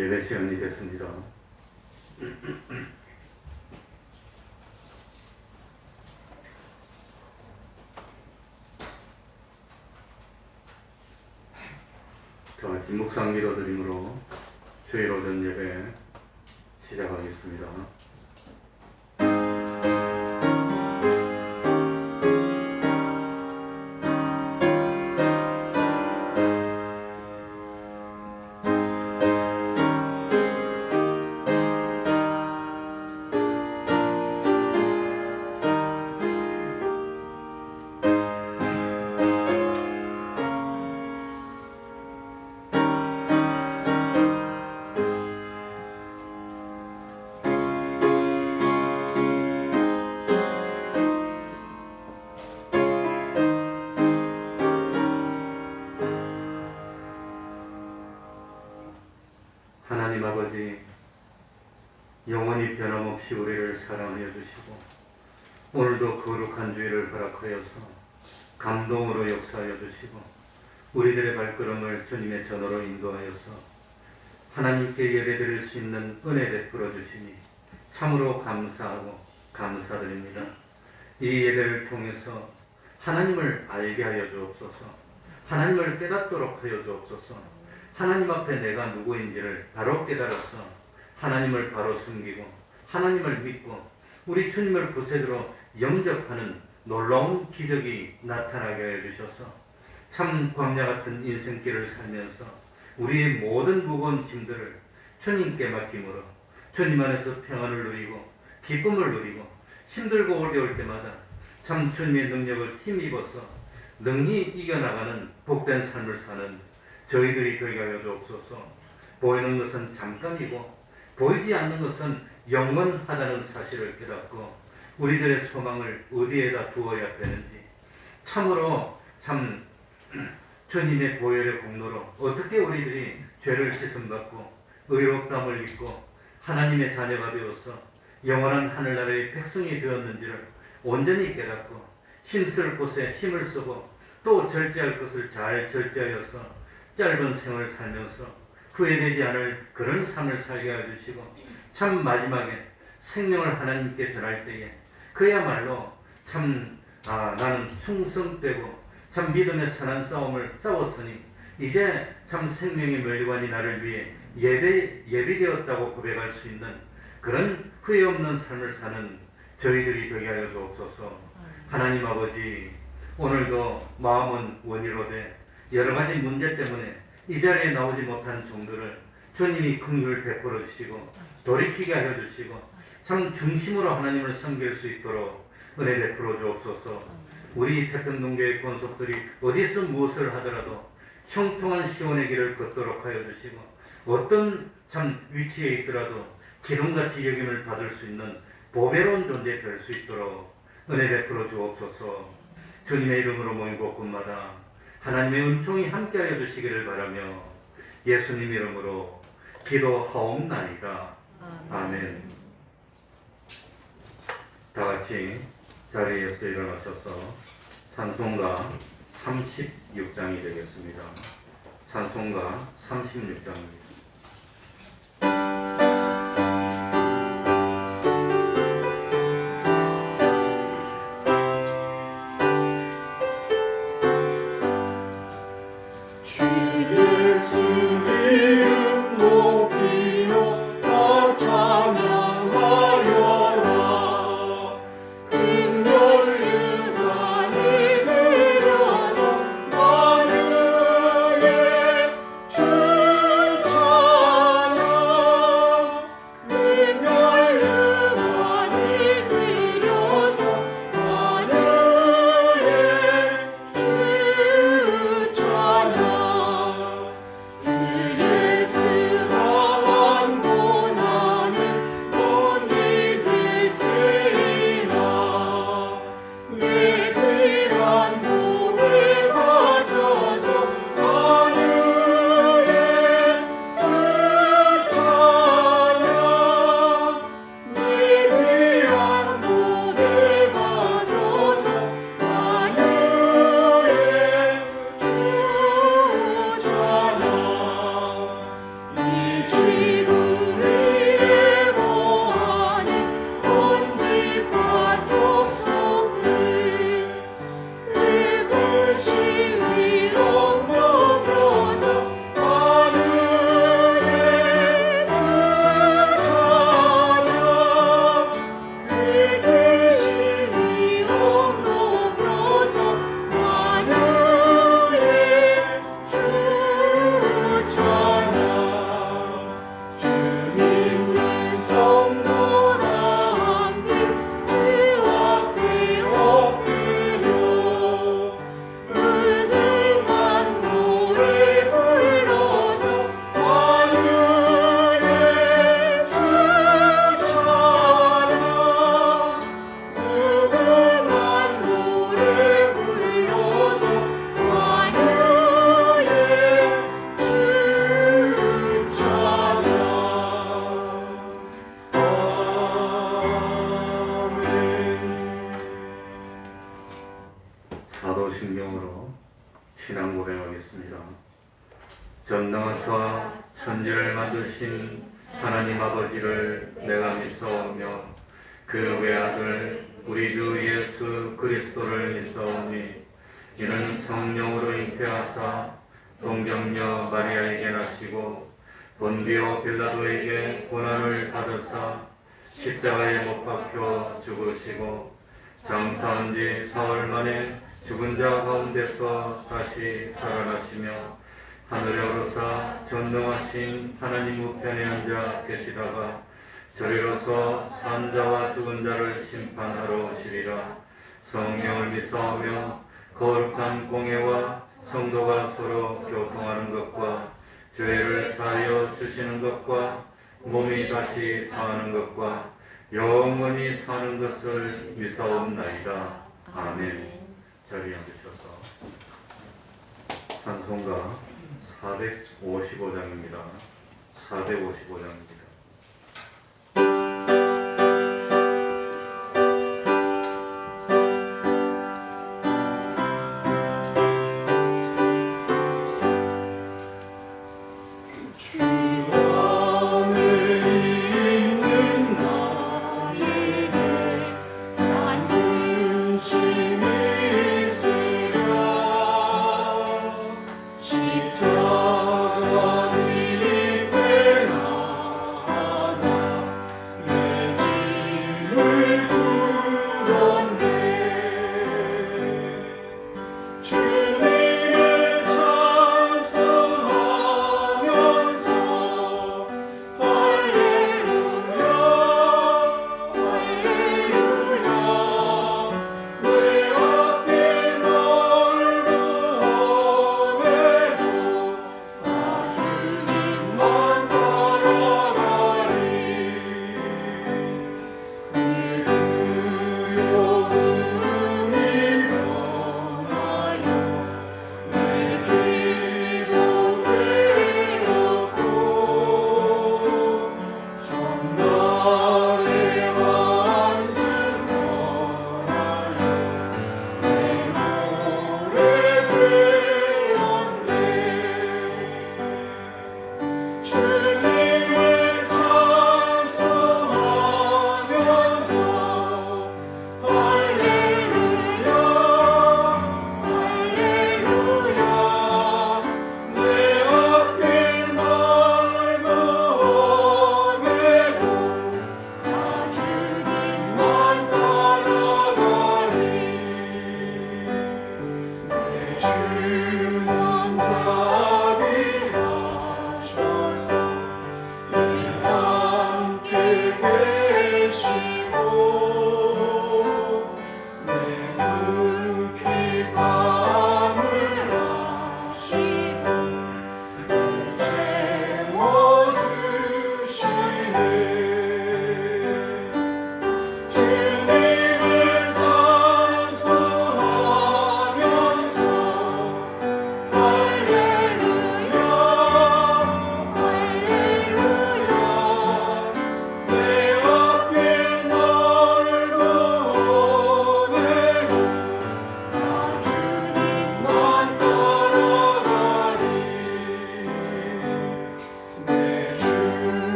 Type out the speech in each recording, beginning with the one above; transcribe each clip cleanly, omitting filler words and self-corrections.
예배 시간이 됐습니다. 다 같이 묵상 기도드림으로 주일 오전 예배 시작하겠습니다. 하나님 아버지, 영원히 변함없이 우리를 사랑하여 주시고 오늘도 거룩한 주일을 허락하여서 감동으로 역사하여 주시고 우리들의 발걸음을 주님의 전으로 인도하여서 하나님께 예배드릴 수 있는 은혜 베풀어 주시니 참으로 감사하고 감사드립니다. 이 예배를 통해서 하나님을 알게 하여 주옵소서, 하나님을 깨닫도록 하여 주옵소서. 하나님 앞에 내가 누구인지를 바로 깨달아서 하나님을 바로 숨기고 하나님을 믿고 우리 주님을 구세주로 영접하는 놀라운 기적이 나타나게 하여 주셔서 참 광야 같은 인생길을 살면서 우리의 모든 무거운 짐들을 주님께 맡김으로 주님 안에서 평안을 누리고 기쁨을 누리고 힘들고 어려울 때마다 참 주님의 능력을 힘입어서 능히 이겨나가는 복된 삶을 사는 저희들이 되게 하여 주옵소서. 보이는 것은 잠깐이고 보이지 않는 것은 영원하다는 사실을 깨닫고 우리들의 소망을 어디에다 두어야 되는지 참으로 참 주님의 보혈의 공로로 어떻게 우리들이 죄를 씻음받고 의롭다함을 입고 하나님의 자녀가 되어서 영원한 하늘나라의 백성이 되었는지를 온전히 깨닫고 힘쓸 곳에 힘을 쓰고 또 절제할 것을 잘 절제하여서 짧은 생을 살면서 후회되지 않을 그런 삶을 살게 해주시고 참 마지막에 생명을 하나님께 전할 때에 그야말로 참 나는 충성되고 참 믿음의 선한 싸움을 싸웠으니 이제 참 생명의 멸관이 나를 위해 예비되었다고 고백할 수 있는 그런 후회 없는 삶을 사는 저희들이 되게 하여 주옵소서. 하나님 아버지, 오늘도 마음은 원이로되 여러 가지 문제 때문에 이 자리에 나오지 못한 종들을 주님이 긍휼을 베풀어 주시고 돌이키게 하여 주시고 참 중심으로 하나님을 섬길 수 있도록 은혜 베풀어 주옵소서. 우리 태평동교회 권속들이 어디서 무엇을 하더라도 형통한 시온의 길을 걷도록 하여 주시고 어떤 참 위치에 있더라도 기둥같이 여김을 받을 수 있는 보배로운 존재 될 수 있도록 은혜 베풀어 주옵소서. 주님의 이름으로 모인 곳곳마다 하나님의 은총이 함께하여 주시기를 바라며 예수님 이름으로 기도하옵나이다. 아멘. 다 같이 자리에서 일어나셔서 찬송가 36장이 되겠습니다. 찬송가 36장입니다. 주 사도신경으로 신앙 고백하겠습니다. 전능하사 천지를 만드신 하나님 아버지를 내가 믿사오며 그 외아들 우리 주 예수 그리스도를 믿사오니 이는 성령으로 잉태하사 동정녀 마리아에게 나시고 본디오 빌라도에게 고난을 받으사 십자가에 못 박혀 죽으시고 장사한 지 사흘 만에 죽은 자 가운데서 다시 살아나시며 하늘에 오르사 전능하신 하나님 우편에 앉아 계시다가 저리로서 산 자와 죽은 자를 심판하러 오시리라. 성령을 믿사오며 거룩한 공예와 성도가 서로 교통하는 것과 죄를 사하여 주시는 것과 몸이 다시 사는 것과 영원히 사는 것을 믿사옵나이다. 아멘. 자리에 앉으셔서 찬송가 455장입니다. 455장입니다.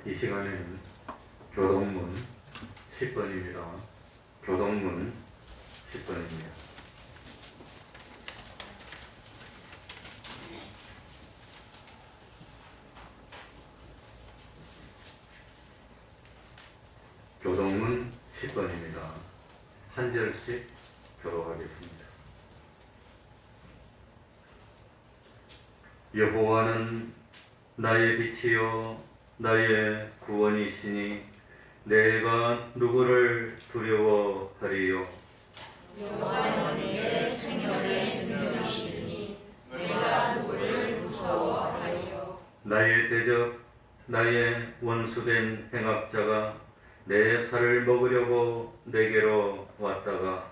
이 시간에는 교동문 10번입니다. 교동문 10번입니다. 교동문 10번입니다. 한 절씩 교독하겠습니다. 여호와는 나의 빛이요 나의 구원이시니 내가 누구를 두려워하리요. 여호와는 내 생명의 능력이시니 내가 누구를 무서워하리요. 나의 대적 나의 원수된 행악자가 내 살을 먹으려고 내게로 왔다가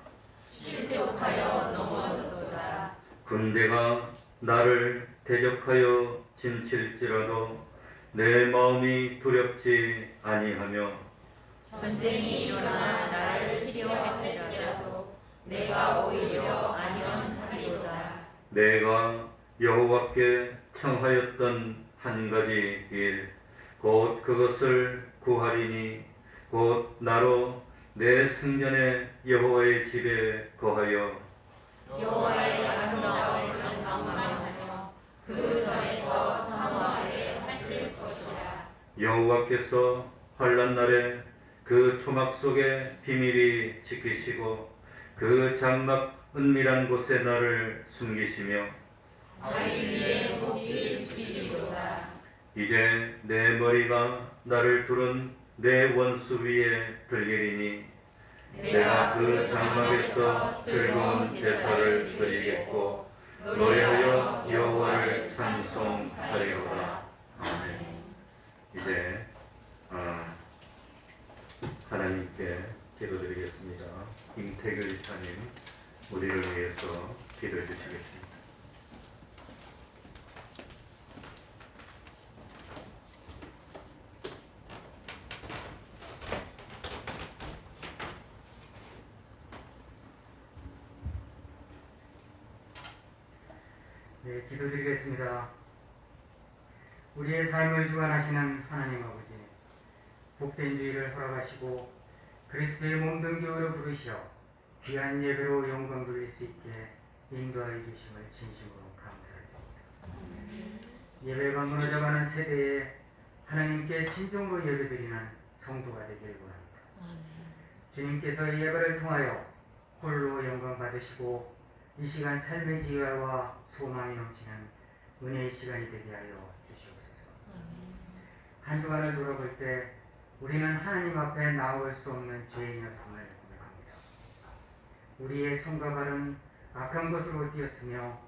실족하여 넘어졌도다. 군대가 나를 대적하여 진칠지라도 내 마음이 두렵지 아니하며 전쟁이 일어나 나를 치료할지라도 내가 오히려 안연하리로다. 내가 여호와께 청하였던 한 가지 일 곧 그것을 구하리니 곧 나로 내 생전에 여호와의 집에 거하여 여호와의 아름다움을 방문하며 그 전에서 사모하게 하실 것이라. 여호와께서 환난 날에 그 초막 속에 비밀이 지키시고 그 장막 은밀한 곳에 나를 숨기시며 바위 위에 높이 두시리로다. 이제 내 머리가 나를 두른 내 원수 위에 들리리니 내가 그 장막에서 즐거운 제사를 드리겠고 노래하여 여호와를 찬송하리로다. 아멘. 이제 하나님께 기도드리겠습니다. 임태규 이사님 우리를 위해서 기도해 주시겠습니다. 네, 기도드리겠습니다. 우리의 삶을 주관하시는 하나님 아버지, 복된 주의를 허락하시고 그리스도의 몸된 교회로 부르시어 귀한 예배로 영광 돌릴 수 있게 인도하여 주심을 진심으로 감사드립니다. 예배가 무너져가는 세대에 하나님께 진정으로 예배드리는 성도가 되기를 원합니다. 주님께서 이 예배를 통하여 홀로 영광 받으시고 이 시간 삶의 지혜와 소망이 넘치는 은혜의 시간이 되게 하여 주시옵소서. 한 주간을 돌아볼 때 우리는 하나님 앞에 나올 수 없는 죄인이었음을 고백합니다. 우리의 손과 발은 악한 것으로 띄었으며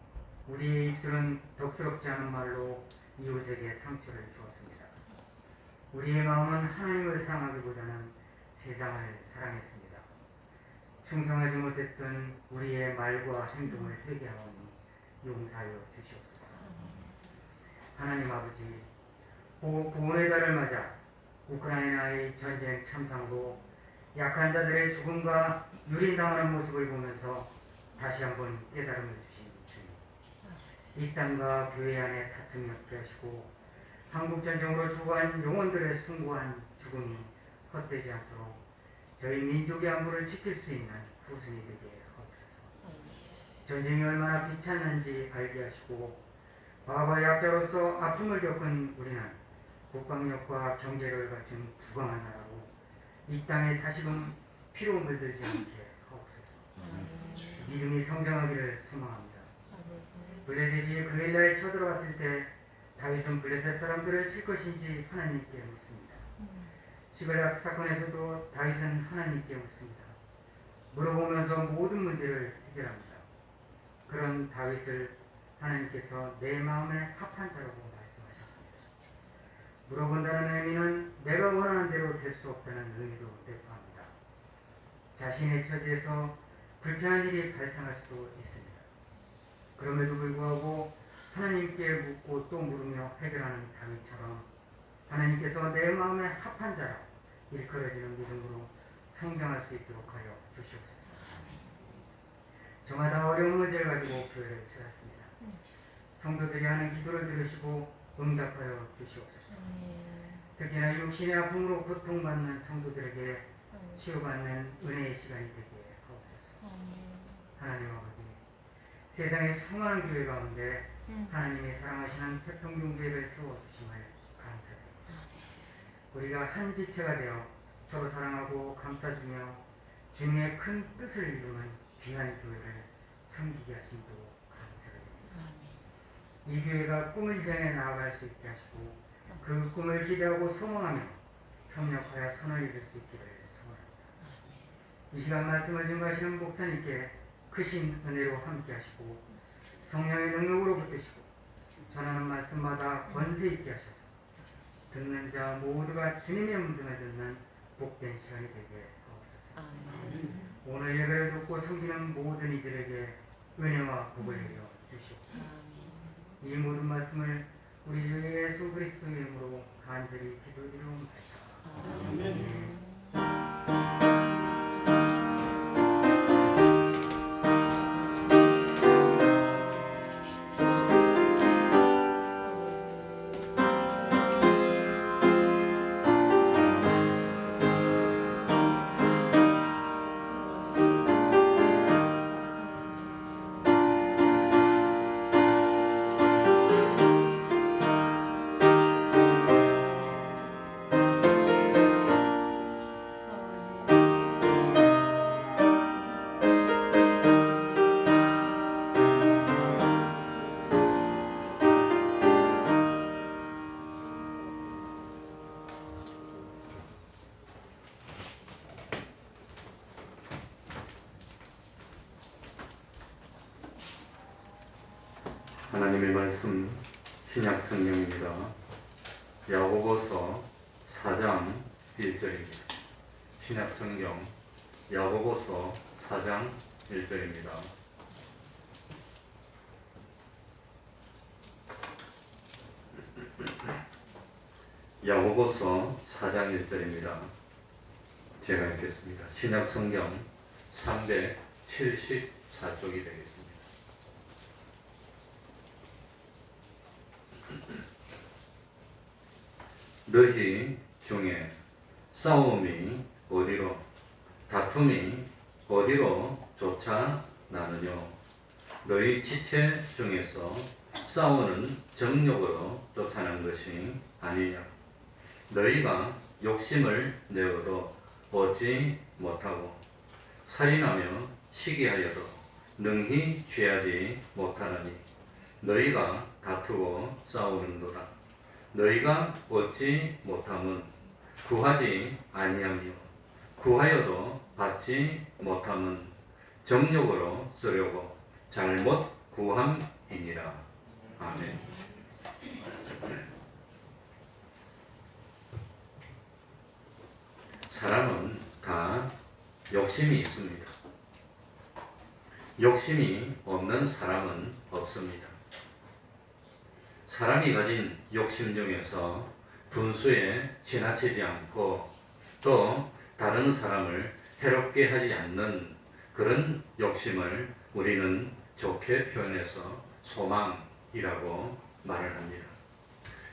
우리의 입술은 덕스럽지 않은 말로 이웃에게 상처를 주었습니다. 우리의 마음은 하나님을 사랑하기보다는 세상을 사랑했습니다. 충성하지 못했던 우리의 말과 행동을 회개하오니 용서하여 주시옵소서. 하나님 아버지, 구원의 달을 맞아 우크라이나의 전쟁 참상으로 약한 자들의 죽음과 유린당하는 모습을 보면서 다시 한번 깨달음을 주신 주님, 이 땅과 교회 안에 다툼이 없게 하시고 한국전쟁으로 죽어간 영혼들의 숭고한 죽음이 헛되지 않도록 저희 민족의 안보를 지킬 수 있는 후손이 되게 하옵소서. 전쟁이 얼마나 비참한지 알게 하시고 과거 약자로서 아픔을 겪은 우리는 국방력과 경제력을 갖춘 부강한 나라로 이 땅에 다시금 피로 물들지 않게 하옵소서. 믿음이 성장하기를 소망합니다. 블레셋이 그일라에 쳐들어왔을 때 다윗은 블레셋 사람들을 칠 것인지 하나님께 묻습니다. 시글락 사건에서도 다윗은 하나님께 묻습니다. 물어보면서 모든 문제를 해결합니다. 그런 다윗을 하나님께서 내 마음에 합한 자라고 말씀하셨습니다. 물어본다는 의미는 내가 원하는 대로 될 수 없다는 의미도 내포합니다. 자신의 처지에서 불편한 일이 발생할 수도 있습니다. 그럼에도 불구하고 하나님께 묻고 또 물으며 해결하는 다윗처럼 하나님께서 내 마음에 합한 자라 일컬어지는 믿음으로 성장할 수 있도록 하여 주시옵소서. 저마다 어려운 문제를 가지고 교회를 찾았습니다. 성도들이 하는 기도를 들으시고 응답하여 주시옵소서. 특히나 육신의 아픔으로 고통받는 성도들에게 치유받는 은혜의 시간이 되게 하옵소서. 하나님 아버지, 세상의 수많은 교회 가운데 하나님이 사랑하시는 태평교회를 세워주심을 감사드립니다. 우리가 한 지체가 되어 서로 사랑하고 감싸주며 주님의 큰 뜻을 이루는 귀한 교회를 섬기게 하심도 감사드립니다. 이 교회가 꿈을 향해 나아갈 수 있게 하시고 그 꿈을 기대하고 소망하며 협력하여 선을 이룰 수 있기를 소원합니다. 이 시간 말씀을 증거하시는 목사님께 크신 은혜로 함께 하시고 성령의 능력으로 붙드시고 전하는 말씀마다 권세 있게 하셔서 듣는 자 모두가 주님의 음성을 듣는 복된 시간이 되게 하옵소서. 오늘 예배를 듣고 섬기는 모든 이들에게 은혜와 복을 내려 주시옵소서. 이 모든 말씀을 우리 주 예수 그리스도의 이름으로 간절히 기도드리옵나이다. 아멘. 하나님의 말씀 신약 성경입니다. 야고보서 4장 1절입니다. 신약 성경 야고보서 4장 1절입니다. 야고보서 4장 1절입니다. 제가 읽겠습니다. 신약 성경 374쪽이 되겠습니다. 너희 중에 싸움이 어디로 다툼이 어디로 쫓아나느뇨. 너희 지체 중에서 싸우는 정욕으로 쫓아난 것이 아니냐. 너희가 욕심을 내어도 얻지 못하고 살인하며 시기하여도 능히 취하지 못하느니 너희가 다투고 싸우는도다. 너희가 얻지 못함은 구하지 아니하며 구하여도 받지 못함은 정욕으로 쓰려고 잘못 구함이니라. 아멘. 사람은 다 욕심이 있습니다. 욕심이 없는 사람은 없습니다. 사람이 가진 욕심 중에서 분수에 지나치지 않고 또 다른 사람을 해롭게 하지 않는 그런 욕심을 우리는 좋게 표현해서 소망이라고 말을 합니다.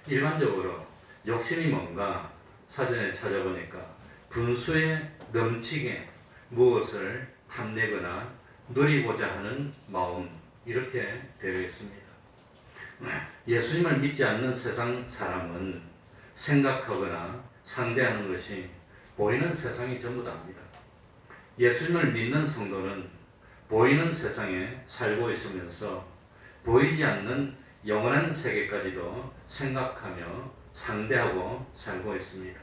일반적으로 욕심이 뭔가 사전에 찾아보니까 분수에 넘치게 무엇을 탐내거나 누리고자 하는 마음 이렇게 되어 있습니다. 예수님을 믿지 않는 세상 사람은 생각하거나 상대하는 것이 보이는 세상이 전부 다입니다. 예수님을 믿는 성도는 보이는 세상에 살고 있으면서 보이지 않는 영원한 세계까지도 생각하며 상대하고 살고 있습니다.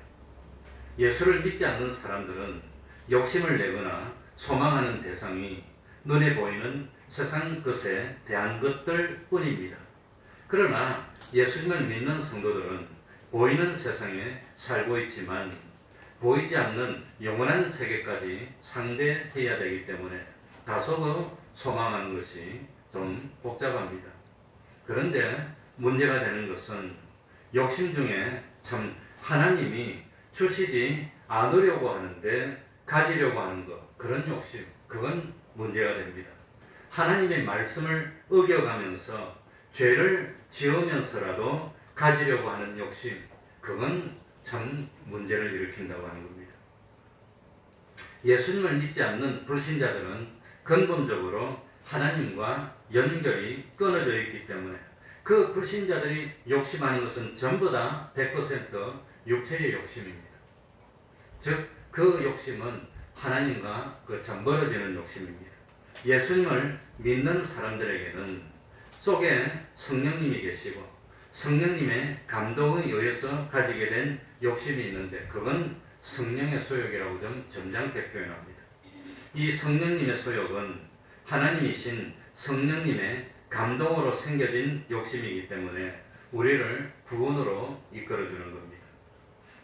예수를 믿지 않는 사람들은 욕심을 내거나 소망하는 대상이 눈에 보이는 세상 것에 대한 것들 뿐입니다. 그러나 예수님을 믿는 성도들은 보이는 세상에 살고 있지만 보이지 않는 영원한 세계까지 상대해야 되기 때문에 다소 소망하는 것이 좀 복잡합니다. 그런데 문제가 되는 것은 욕심 중에 참 하나님이 주시지 않으려고 하는데 가지려고 하는 것, 그런 욕심, 그건 문제가 됩니다. 하나님의 말씀을 어겨가면서 죄를 지으면서라도 가지려고 하는 욕심, 그건 참 문제를 일으킨다고 하는 겁니다. 예수님을 믿지 않는 불신자들은 근본적으로 하나님과 연결이 끊어져 있기 때문에 그 불신자들이 욕심하는 것은 전부 다 100% 육체의 욕심입니다. 즉 그 욕심은 하나님과 그 참 멀어지는 욕심입니다. 예수님을 믿는 사람들에게는 속에 성령님이 계시고 성령님의 감동에 의해서 가지게 된 욕심이 있는데 그건 성령의 소욕이라고 좀 점잖게 표현합니다. 이 성령님의 소욕은 하나님이신 성령님의 감동으로 생겨진 욕심이기 때문에 우리를 구원으로 이끌어주는 겁니다.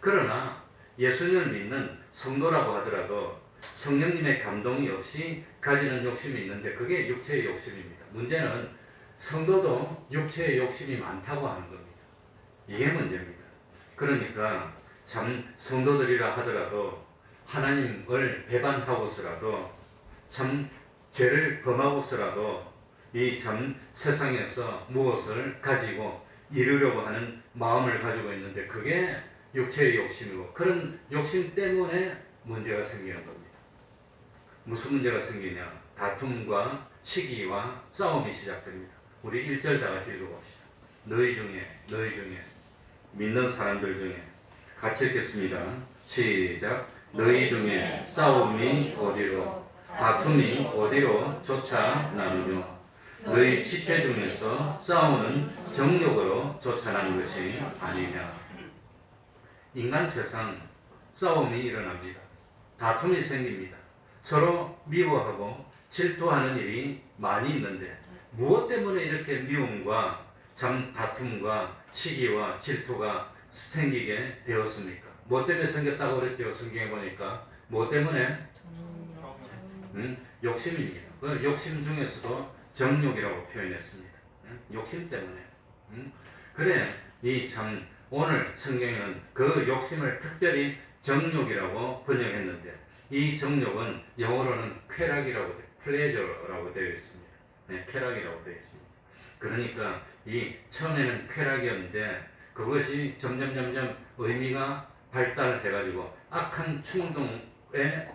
그러나 예수님을 믿는 성도라고 하더라도 성령님의 감동이 없이 가지는 욕심이 있는데 그게 육체의 욕심입니다. 문제는 성도도 육체의 욕심이 많다고 하는 겁니다. 이게 문제입니다. 그러니까 참 성도들이라 하더라도 하나님을 배반하고서라도 참 죄를 범하고서라도 이 참 세상에서 무엇을 가지고 이루려고 하는 마음을 가지고 있는데 그게 육체의 욕심이고 그런 욕심 때문에 문제가 생기는 겁니다. 무슨 문제가 생기냐? 다툼과 시기와 싸움이 시작됩니다. 우리 1절 다 같이 읽어봅시다. 너희 중에 믿는 사람들 중에 같이 읽겠습니다. 시작. 너희 중에 싸움이 어디로 다툼이 어디로 쫓아나느뇨? 너희 지체 중에서 싸우는 정욕으로 쫓아나는 것이 아니냐? 인간 세상 싸움이 일어납니다. 다툼이 생깁니다. 서로 미워하고 질투하는 일이 많이 있는데 무엇 때문에 이렇게 미움과 참 다툼과 시기와 질투가 생기게 되었습니까? 뭐 때문에 생겼다고 그랬죠? 성경에 보니까 뭐 때문에? 욕심입니다. 그 욕심 중에서도 정욕이라고 표현했습니다. 욕심 때문에. 그래 이 참 오늘 성경에는 그 욕심을 특별히 정욕이라고 번역했는데 이 정욕은 영어로는 쾌락이라고 플레저라고 되어 있습니다. 네, 쾌락이라고 되어 있습니다. 그러니까 이 처음에는 쾌락이었는데 그것이 점점 의미가 발달해가지고 악한 충동에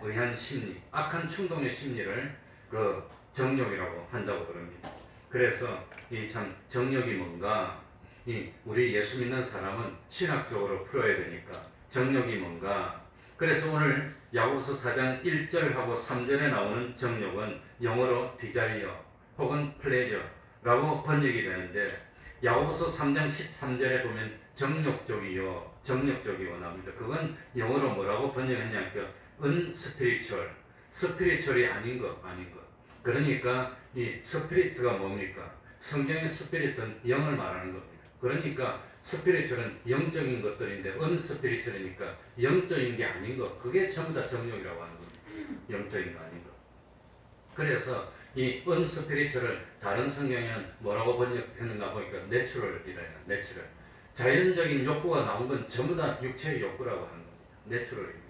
의한 심리, 악한 충동의 심리를 그 정욕이라고 한다고 그럽니다. 그래서 이 참 정욕이 뭔가 이 우리 예수 믿는 사람은 신학적으로 풀어야 되니까 정욕이 뭔가 그래서 오늘 야고보서 4장 1절하고 3절에 나오는 정욕은 영어로 디자이어 혹은 플레저라고 번역이 되는데 야고보서 3장 13절에 보면 정욕적이요 나옵니다. 그건 영어로 뭐라고 번역했냐니까 스피리추얼이 아닌 것. 그러니까 이 스피리트가 뭡니까? 성경의 스피리트는 영을 말하는 겁니다. 그러니까 스피리추얼은 영적인 것들인데 은스피리추얼이니까 영적인 게 아닌 것. 그게 전부 다 정욕이라고 하는 겁니다. 영적인 거 아닌 것. 그래서 이 은스피리추얼을 다른 성경에는 뭐라고 번역했는가 보니까 내추럴이라 해요. 내추럴. 자연적인 욕구가 나온 건 전부 다 육체의 욕구라고 하는 겁니다. 내추럴입니다.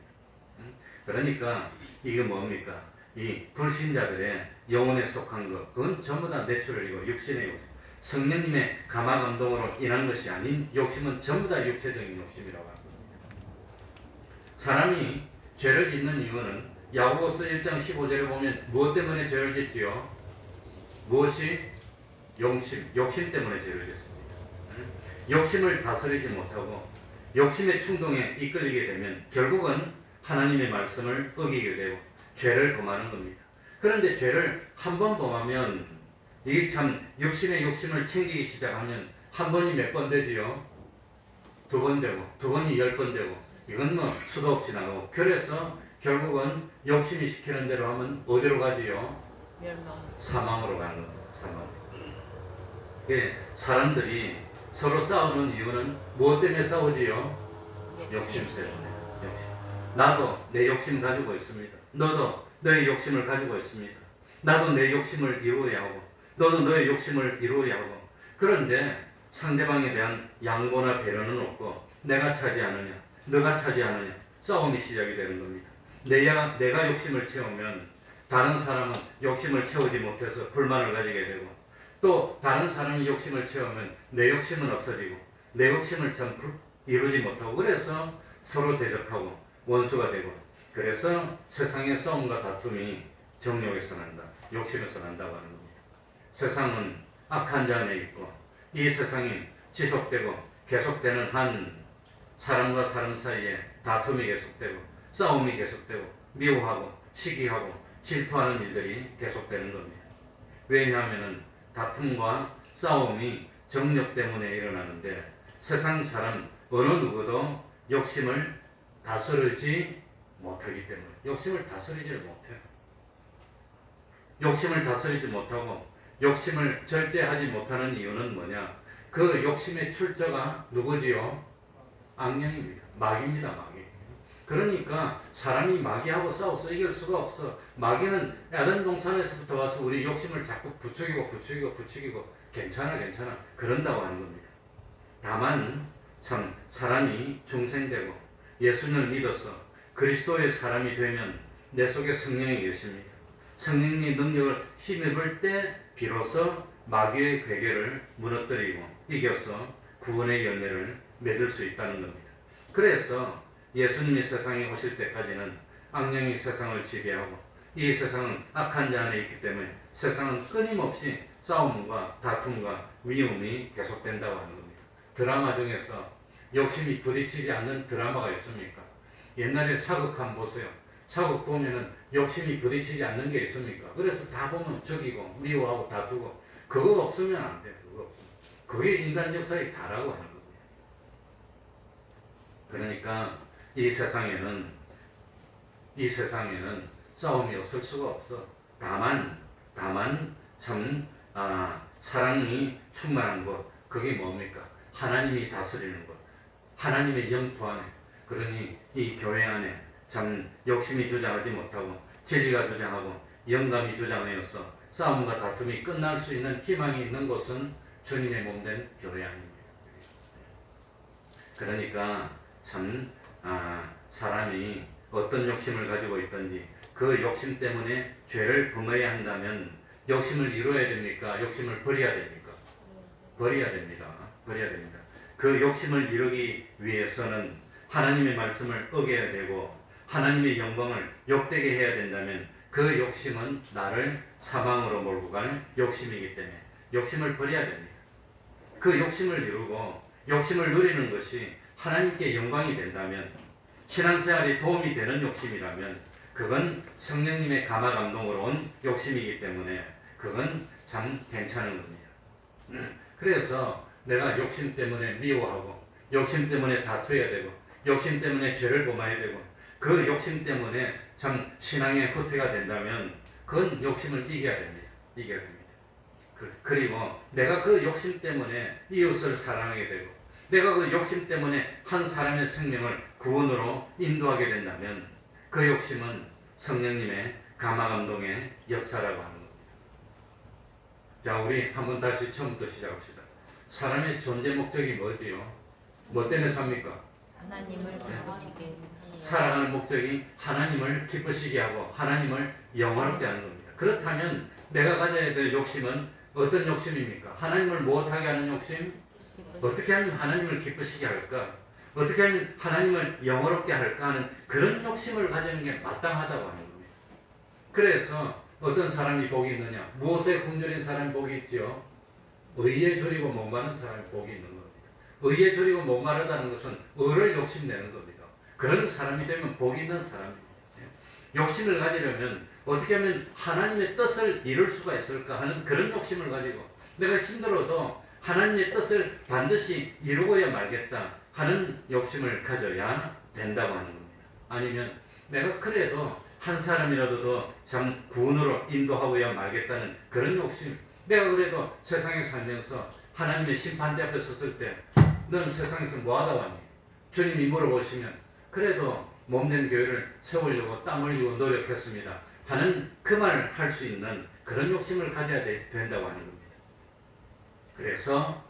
그러니까 이게 뭡니까? 이 불신자들의 영혼에 속한 것, 그건 전부 다 내추럴이고 육신의 욕심. 성령님의 감화 감동으로 인한 것이 아닌 욕심은 전부 다 육체적인 욕심이라고 합니다. 사람이 죄를 짓는 이유는 야고보서 1장 15절에 보면 무엇 때문에 죄를 짓지요? 무엇이? 욕심 때문에 죄를 짓습니다. 욕심을 다스리지 못하고 욕심의 충동에 이끌리게 되면 결국은 하나님의 말씀을 어기게 되고 죄를 범하는 겁니다. 그런데 죄를 한 번 범하면 이게 참 욕심의 욕심을 챙기기 시작하면 한 번이 몇 번 되지요? 2번 되고 2번이 10번 되고 이건 뭐 수도 없이 나가고 그래서 결국은 욕심이 시키는 대로 하면 어디로 가지요? 사망으로 가는 겁니다. 사망. 사람들이 서로 싸우는 이유는 무엇 때문에 싸우지요? 욕심 때문에. 욕심. 나도 내 욕심 가지고 있습니다. 너도 너의 욕심을 가지고 있습니다. 나도 내 욕심을 이루어야 하고 너도 너의 욕심을 이루어야 하고 그런데 상대방에 대한 양보나 배려는 없고 내가 차지하느냐 너가 차지하느냐 싸움이 시작이 되는 겁니다. 내가 욕심을 채우면 다른 사람은 욕심을 채우지 못해서 불만을 가지게 되고 또 다른 사람이 욕심을 채우면 내 욕심은 없어지고 내 욕심을 참 이루지 못하고 그래서 서로 대적하고 원수가 되고 그래서 세상의 싸움과 다툼이 정욕에서 난다. 욕심에서 난다고 하는 겁니다. 세상은 악한 자 안에 있고 이 세상이 지속되고 계속되는 한 사람과 사람 사이에 다툼이 계속되고 싸움이 계속되고 미워하고 시기하고 질투하는 일들이 계속되는 겁니다. 왜냐하면 다툼과 싸움이 정욕 때문에 일어나는데 세상 사람 어느 누구도 욕심을 다스리지 못하기 때문에 욕심을 다스리지를 못해요. 욕심을 다스리지 못하고 욕심을 절제하지 못하는 이유는 뭐냐? 그 욕심의 출처가 누구지요? 악령입니다. 마귀입니다. 마귀. 그러니까 사람이 마귀하고 싸워서 이길 수가 없어. 마귀는 야단 동산에서부터 와서 우리 욕심을 자꾸 부추기고 괜찮아 그런다고 하는 겁니다. 다만 참 사람이 중생되고 예수님을 믿어서 그리스도의 사람이 되면 내 속에 성령이 계십니다. 성령의 능력을 힘입을 때 비로소 마귀의 괴계를 무너뜨리고 이겨서 구원의 열매를 맺을 수 있다는 겁니다. 그래서 예수님이 세상에 오실 때까지는 악령이 세상을 지배하고 이 세상은 악한 자 안에 있기 때문에 세상은 끊임없이 싸움과 다툼과 위험이 계속된다고 하는 겁니다. 드라마 중에서 욕심이 부딪히지 않는 드라마가 있습니까? 옛날에 사극 한번 보세요. 사극 보면은 욕심이 부딪히지 않는 게 있습니까? 그래서 다 보면 죽이고 미워하고 다투고 그거 없으면 안 돼요. 그거 없으면. 그게 인간 역사의 다라고 하는 겁니다. 그러니까 이 세상에는 싸움이 없을 수가 없어. 다만 참 사랑이 충만한 것 그게 뭡니까? 하나님이 다스리는 것, 하나님의 영토 안에. 그러니 이 교회 안에 참 욕심이 주장하지 못하고 진리가 주장하고 영감이 주장하여서 싸움과 다툼이 끝날 수 있는 희망이 있는 곳은 주님의 몸된 교회 아닙니다. 그러니까 참 사람이 어떤 욕심을 가지고 있든지 그 욕심 때문에 죄를 범해야 한다면 욕심을 이루어야 됩니까? 욕심을 버려야 됩니까? 버려야 됩니다. 그 욕심을 이루기 위해서는 하나님의 말씀을 어겨야 되고 하나님의 영광을 욕되게 해야 된다면 그 욕심은 나를 사망으로 몰고 갈 욕심이기 때문에 욕심을 버려야 됩니다. 그 욕심을 이루고 욕심을 누리는 것이 하나님께 영광이 된다면 신앙생활에 도움이 되는 욕심이라면 그건 성령님의 감화 감동으로 온 욕심이기 때문에 그건 참 괜찮은 겁니다. 그래서 내가 욕심 때문에 미워하고 욕심 때문에 다투어야 되고 욕심 때문에 죄를 범해야 되고 그 욕심 때문에 참 신앙의 후퇴가 된다면 그건 욕심을 이겨야 됩니다. 그리고 내가 그 욕심 때문에 이웃을 사랑하게 되고 내가 그 욕심 때문에 한 사람의 생명을 구원으로 인도하게 된다면 그 욕심은 성령님의 감화 감동의 역사라고 하는 겁니다. 자, 우리 한번 다시 처음부터 시작합시다. 사람의 존재 목적이 뭐지요? 뭐 때문에 삽니까? 하나님을 기쁘시게 살아가는 목적이 하나님을 기쁘시게 하고 하나님을 영화롭게 하는 겁니다. 그렇다면 내가 가져야 될 욕심은 어떤 욕심입니까? 하나님을 못하게 하는 욕심? 어떻게 하면 하나님을 기쁘시게 할까? 어떻게 하면 하나님을 영화롭게 할까 하는 그런 욕심을 가지는 게 마땅하다고 하는 겁니다. 그래서 어떤 사람이 복이 있느냐? 무엇에 굶주린 사람이 복이 있지요? 의에 졸이고 목마른 사람이 복이 있는 겁니다. 의에 졸이고 목마르다는 것은 의를 욕심내는 겁니다. 그런 사람이 되면 복이 있는 사람입니다. 욕심을 가지려면 어떻게 하면 하나님의 뜻을 이룰 수가 있을까 하는 그런 욕심을 가지고 내가 힘들어도 하나님의 뜻을 반드시 이루어야 말겠다 하는 욕심을 가져야 된다고 하는 겁니다. 아니면 내가 그래도 한 사람이라도 더 참 구원으로 인도하고야 말겠다는 그런 욕심. 내가 그래도 세상에 살면서 하나님의 심판대 앞에 섰을 때 넌 세상에서 뭐하다 왔니? 주님이 물어보시면 그래도 몸된 교회를 세우려고 땀 흘리고 노력했습니다 하는 그 말을 할 수 있는 그런 욕심을 가져야 된다고 하는 겁니다. 그래서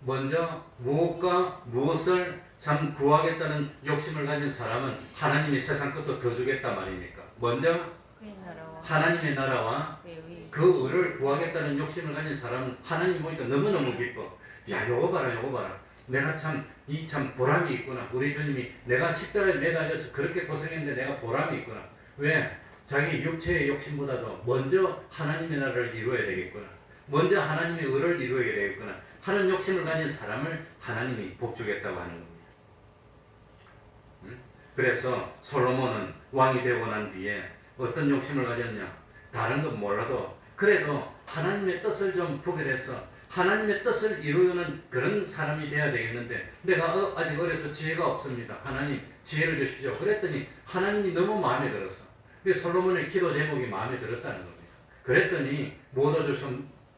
먼저 무엇과 무엇을 참 구하겠다는 욕심을 가진 사람은 하나님이 세상 것도 더 주겠단 말입니까? 먼저 하나님의 나라와 그 의를 구하겠다는 욕심을 가진 사람은 하나님 보니까 너무너무 기뻐. 야, 요거 봐라. 내가 참 보람이 있구나. 우리 주님이 내가 십자가에 매달려서 그렇게 고생했는데 내가 보람이 있구나. 왜? 자기 육체의 욕심보다도 먼저 하나님의 나라를 이루어야 되겠구나. 먼저 하나님의 의를 이루어야 되겠구나 하는 욕심을 가진 사람을 하나님이 복주겠다고 하는 겁니다. 그래서 솔로몬은 왕이 되고 난 뒤에 어떤 욕심을 가졌냐? 다른 건 몰라도 그래도 하나님의 뜻을 좀 구별해서 하나님의 뜻을 이루는 그런 사람이 돼야 되겠는데 내가 아직 어려서 지혜가 없습니다. 하나님 지혜를 주십시오. 그랬더니 하나님이 너무 마음에 들었어. 솔로몬의 기도 제목이 마음에 들었다는 겁니다. 그랬더니 뭐도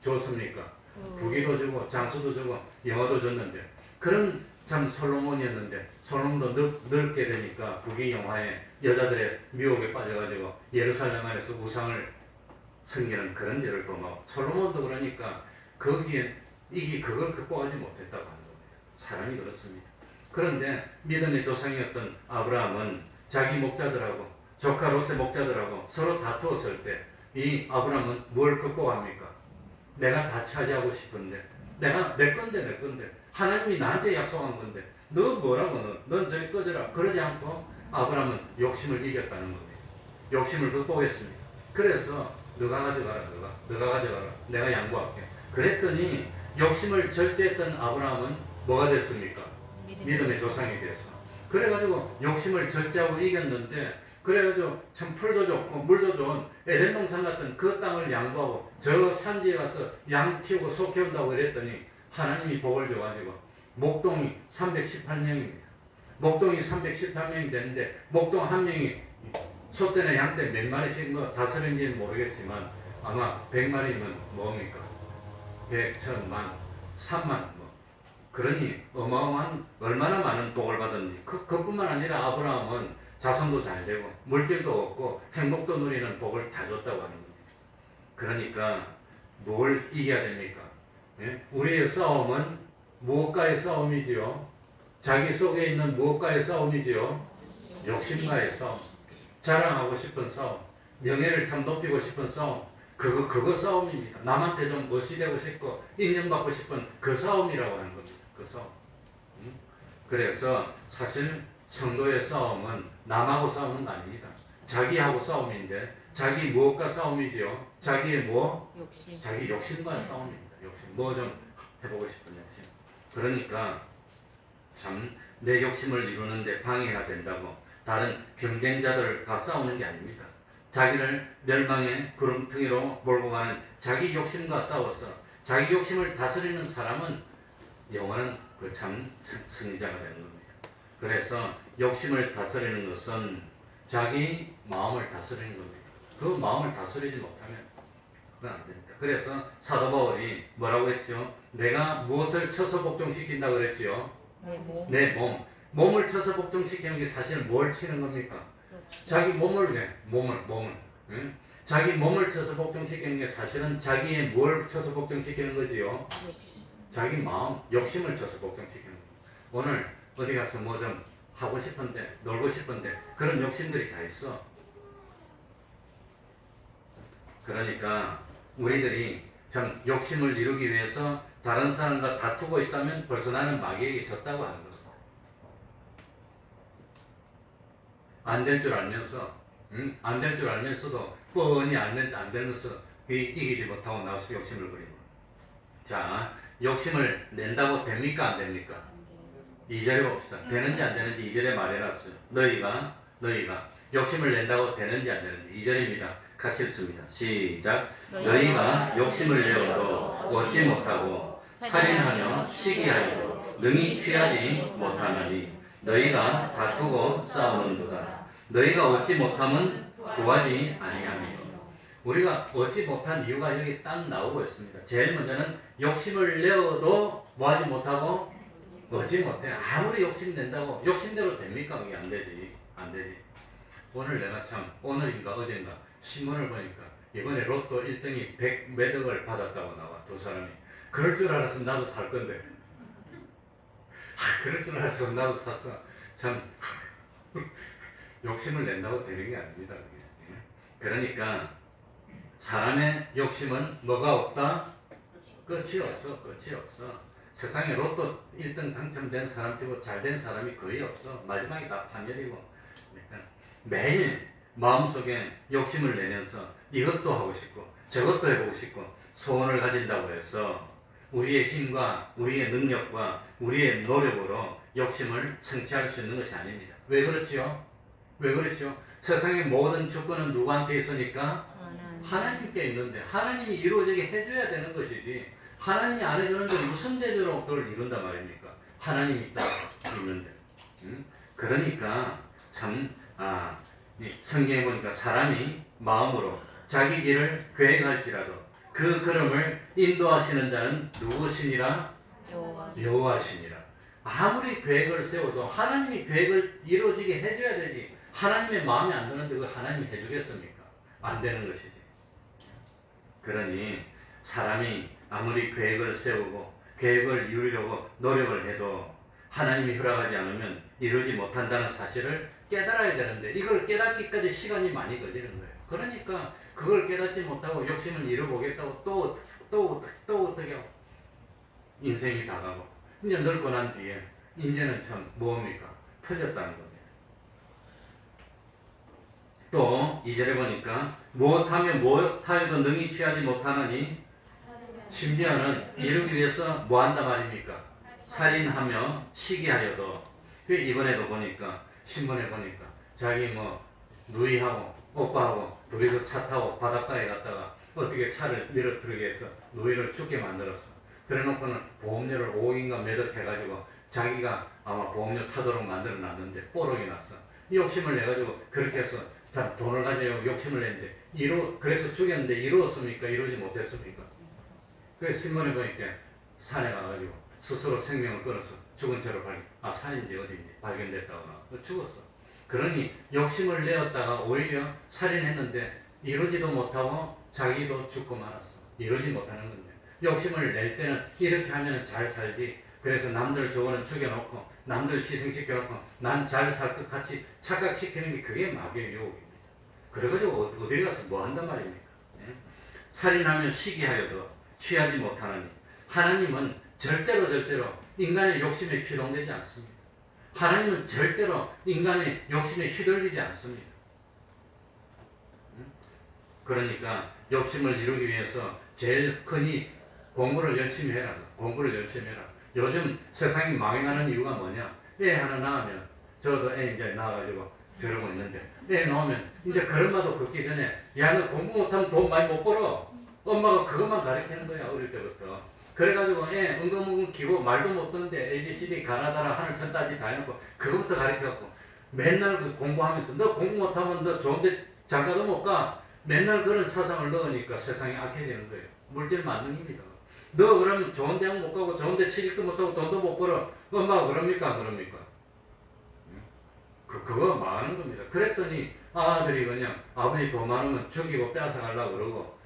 줬습니까? 부기도 주고 장수도 주고 영화도 줬는데 그런 참 솔로몬이었는데 솔로몬도 늙게 되니까 부귀 영화에 여자들의 미혹에 빠져가지고 예루살렘 안에서 우상을 섬기는 그런 죄를 범하고 솔로몬도 그러니까 거기에 그걸 극복하지 못했다고 하는 겁니다. 사람이 그렇습니다. 그런데 믿음의 조상이었던 아브라함은 자기 목자들하고 조카 롯의 목자들하고 서로 다투었을 때 이 아브라함은 뭘 극복합니까? 내가 다 차지하고 싶은데 내가 내 건데 하나님이 나한테 약속한 건데 너 뭐라고 넌 저기 꺼져라 그러지 않고 아브라함은 욕심을 이겼다는 겁니다. 욕심을 극복했습니다. 그래서 너가 가져가라 너가 가져가라 내가 양보할게 그랬더니 욕심을 절제했던 아브라함은 뭐가 됐습니까? 믿음의 조상이 됐어. 그래가지고 욕심을 절제하고 이겼는데 그래가지고 참 풀도 좋고 물도 좋은 에덴 동산 같은 그 땅을 양보하고 저 산지에 가서 양 키우고 소 키운다고 그랬더니 하나님이 복을 줘가지고 목동이 318명입니다. 목동이 318명이 되는데 목동 한 명이 소떼나 양떼 몇 마리씩 뭐 다스린지는 모르겠지만 아마 100마리면 뭡니까? 100, 1000만, 3만 뭐 그러니 어마어마한 얼마나 많은 복을 받았는지 그뿐만 아니라 아브라함은 자손도 잘 되고 물질도 얻고 행복도 누리는 복을 다 줬다고 하는 겁니다. 그러니까 뭘 이겨야 됩니까? 예? 우리의 싸움은 무엇과의 싸움이지요? 자기 속에 있는 무엇과의 싸움이지요? 욕심과의 싸움. 자랑하고 싶은 싸움. 명예를 참 높이고 싶은 싸움. 그거 싸움입니다. 남한테 좀 멋이 되고 싶고 인정받고 싶은 그 싸움이라고 하는 겁니다. 그 싸움. 그래서 사실 성도의 싸움은 남하고 싸우는 거 아닙니다. 자기하고 싸움인데 자기 무엇과 싸움이지요? 자기의 뭐? 욕심. 자기 욕심과 싸움입니다. 욕심. 뭐 좀 해보고 싶은 욕심. 그러니까 참 내 욕심을 이루는데 방해가 된다고 다른 경쟁자들과 싸우는 게 아닙니다. 자기를 멸망의 구름텅이로 몰고 가는 자기 욕심과 싸워서 자기 욕심을 다스리는 사람은 영원한 그 참 승리자가 되는 겁니다. 그래서 욕심을 다스리는 것은 자기 마음을 다스리는 겁니다. 그 마음을 다스리지 못하면 그건 안 됩니다. 그래서 사도 바울이 뭐라고 했죠? 내가 무엇을 쳐서 복종시킨다 그랬지요? 내 몸. 몸을 쳐서 복종시키는 게 사실 뭘 치는 겁니까? 자기 몸을 왜? 몸을. 응? 자기 몸을 쳐서 복종시키는 게 사실은 자기의 뭘 쳐서 복종시키는 거지요? 자기 마음, 욕심을 쳐서 복종시키는 거예요. 오늘 어디 가서 뭐 좀 하고 싶은데, 놀고 싶은데 그런 욕심들이 다 있어. 그러니까 우리들이 참 욕심을 이루기 위해서 다른 사람과 다투고 있다면 벌써 나는 마귀에게 졌다고 하는 겁니다. 안 될 줄 알면서, 안 될 줄 알면서도 뻔히 알면 안 되면서 이기지 못하고 나와서 욕심을 부리고. 자, 욕심을 낸다고 됩니까? 안 됩니까? 2절에 봅시다. 되는지 안 되는지 2절에 말해놨어요. 너희가 욕심을 낸다고 되는지 안 되는지 2절입니다. 같이 읽습니다. 시작. 너희가 욕심을 내어도 얻지 못하고 살인하며 시기하여 능히 취하지 못하나니 너희가 다투고 싸우는도다. 너희가 얻지 못함은 구하지 아니하며. 우리가 얻지 못한 이유가 여기 딱 나오고 있습니다. 제일 먼저는 욕심을 내어도 뭐하지 못하고 얻지 못해. 아무리 욕심 낸다고 욕심대로 됩니까? 그게 안 되지. 오늘 내가 참 오늘인가 어젠가 신문을 보니까 이번에 로또 1등이 100 매덕을 받았다고 나와. 두 사람이. 그럴 줄 알았으면 나도 살 건데. 그럴 줄 알았으면 나도 샀어. 참 욕심을 낸다고 되는 게 아닙니다. 그러니까 사람의 욕심은 뭐가 없다? 끝이 없어. 세상에 로또 1등 당첨된 사람 치고 잘된 사람이 거의 없어. 마지막에 다 파멸이고. 매일 마음속에 욕심을 내면서 이것도 하고 싶고 저것도 해보고 싶고 소원을 가진다고 해서 우리의 힘과 우리의 능력과 우리의 노력으로 욕심을 성취할 수 있는 것이 아닙니다. 왜 그렇지요? 왜 그렇지요? 세상의 모든 주권은 누구한테 있으니까? 하나님께 있는데 하나님이 이루어지게 해줘야 되는 것이지 하나님이 안 해주는데 무슨 대조로 그걸 이룬단 말입니까? 하나님이 있다 있는데 그러니까 참 이 성경에 보니까 사람이 마음으로 자기 길을 계획할지라도 그 걸음을 인도하시는 자는 누구시니라? 여호와시니라. 아무리 계획을 세워도 하나님이 계획을 이루어지게 해줘야 되지 하나님의 마음에 안 드는데 그 하나님이 해주겠습니까? 안 되는 것이지. 그러니 사람이 아무리 계획을 세우고 계획을 이루려고 노력을 해도 하나님이 허락하지 않으면 이루지 못한다는 사실을 깨달아야 되는데 이걸 깨닫기까지 시간이 많이 걸리는 거예요. 그러니까 그걸 깨닫지 못하고 욕심을 이뤄보겠다고 또 어떻게 하고 인생이 다가고 이제 늙고 난 뒤에 이제는 참 뭡니까? 틀렸다는 겁니다. 또 2절에 보니까 무엇하며 무엇하여도 능히 취하지 못하느니 심지어는 이루기 위해서 뭐한다 말입니까? 살인하며 시기하여도 이번에도 보니까 신문에 보니까 자기 뭐 누이하고 오빠하고 둘이서 차 타고 바닷가에 갔다가 어떻게 차를 밀어뜨리게 해서 누이를 죽게 만들었어. 그래놓고는 보험료를 5억인가 몇억 해가지고 자기가 아마 보험료 타도록 만들어 놨는데 뽀록이 났어. 욕심을 내가지고 그렇게 해서 자, 돈을 가지고 욕심을 냈는데 그래서 죽였는데 이루었습니까? 이루지 못했습니까? 그래서 신문에 보니까 산에 가가지고 스스로 생명을 끊어서 죽은 채로 산인지 어딘지 발견됐다고 죽었어. 그러니 욕심을 내었다가 오히려 살인했는데 이루지도 못하고 자기도 죽고 말았어. 이루지 못하는 건데 욕심을 낼 때는 이렇게 하면 잘 살지. 그래서 남들 저거는 죽여놓고 남들 희생시켜놓고 난 잘 살 것 같이 착각시키는 게 그게 마귀의 유혹입니다. 그래가지고 어디 가서 뭐 한단 말입니까? 예? 살인하면 시기하여도 취하지 못하느니 하나님은 절대로 인간의 욕심에 기동되지 않습니다. 하나님은 절대로 인간의 욕심에 휘둘리지 않습니다. 그러니까 욕심을 이루기 위해서 제일 흔히 공부를 열심히 해라. 공부를 열심히 해라. 요즘 세상이 망해가는 이유가 뭐냐? 애 하나 낳으면 저도 애 이제 낳아가지고 저러고 있는데 애 낳으면 이제 그런마도 걷기 전에 야 너 공부 못하면 돈 많이 못 벌어. 엄마가 그것만 가르치는 거야 어릴 때부터. 그래가지고 애 엉금엉금 키고 말도 못 듣는데 ABCD 가나다라 하늘 천 따지 다 해놓고 그것부터 가르쳐갖고 맨날 그 공부하면서 너 공부 못하면 너 좋은데 장가도 못 가. 맨날 그런 사상을 넣으니까 세상이 악해지는 거예요. 물질 만능입니다. 너 그러면 좋은 대학 못 가고 좋은 데 취직도 못하고 돈도 못 벌어. 엄마가 그럽니까? 안 그럽니까? 그거 망하는 겁니다. 그랬더니 아들이 그냥 아버지 돈 많으면 죽이고 뺏어가려고 그러고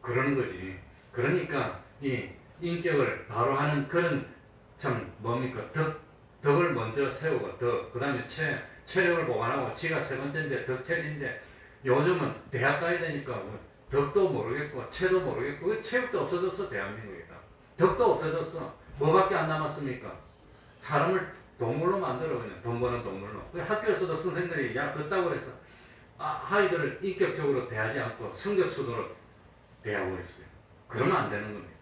그러는 거지. 그러니까 이 인격을 바로 하는 그런 참 뭡니까? 덕을 먼저 세우고 그 다음에 체력을 보관하고 지가 세 번째인데 덕체인데 요즘은 대학 가야 되니까 덕도 모르겠고 체도 모르겠고 체육도 없어졌어. 대한민국이다. 덕도 없어졌어. 뭐밖에 안 남았습니까? 사람을 동물로 만들어 그냥 돈 버는 동물로. 학교에서도 선생들이 야 그렇다고 그래서 아이들을 인격적으로 대하지 않고 성적 수도로 대하고 있어요. 그러면 안 되는 겁니다.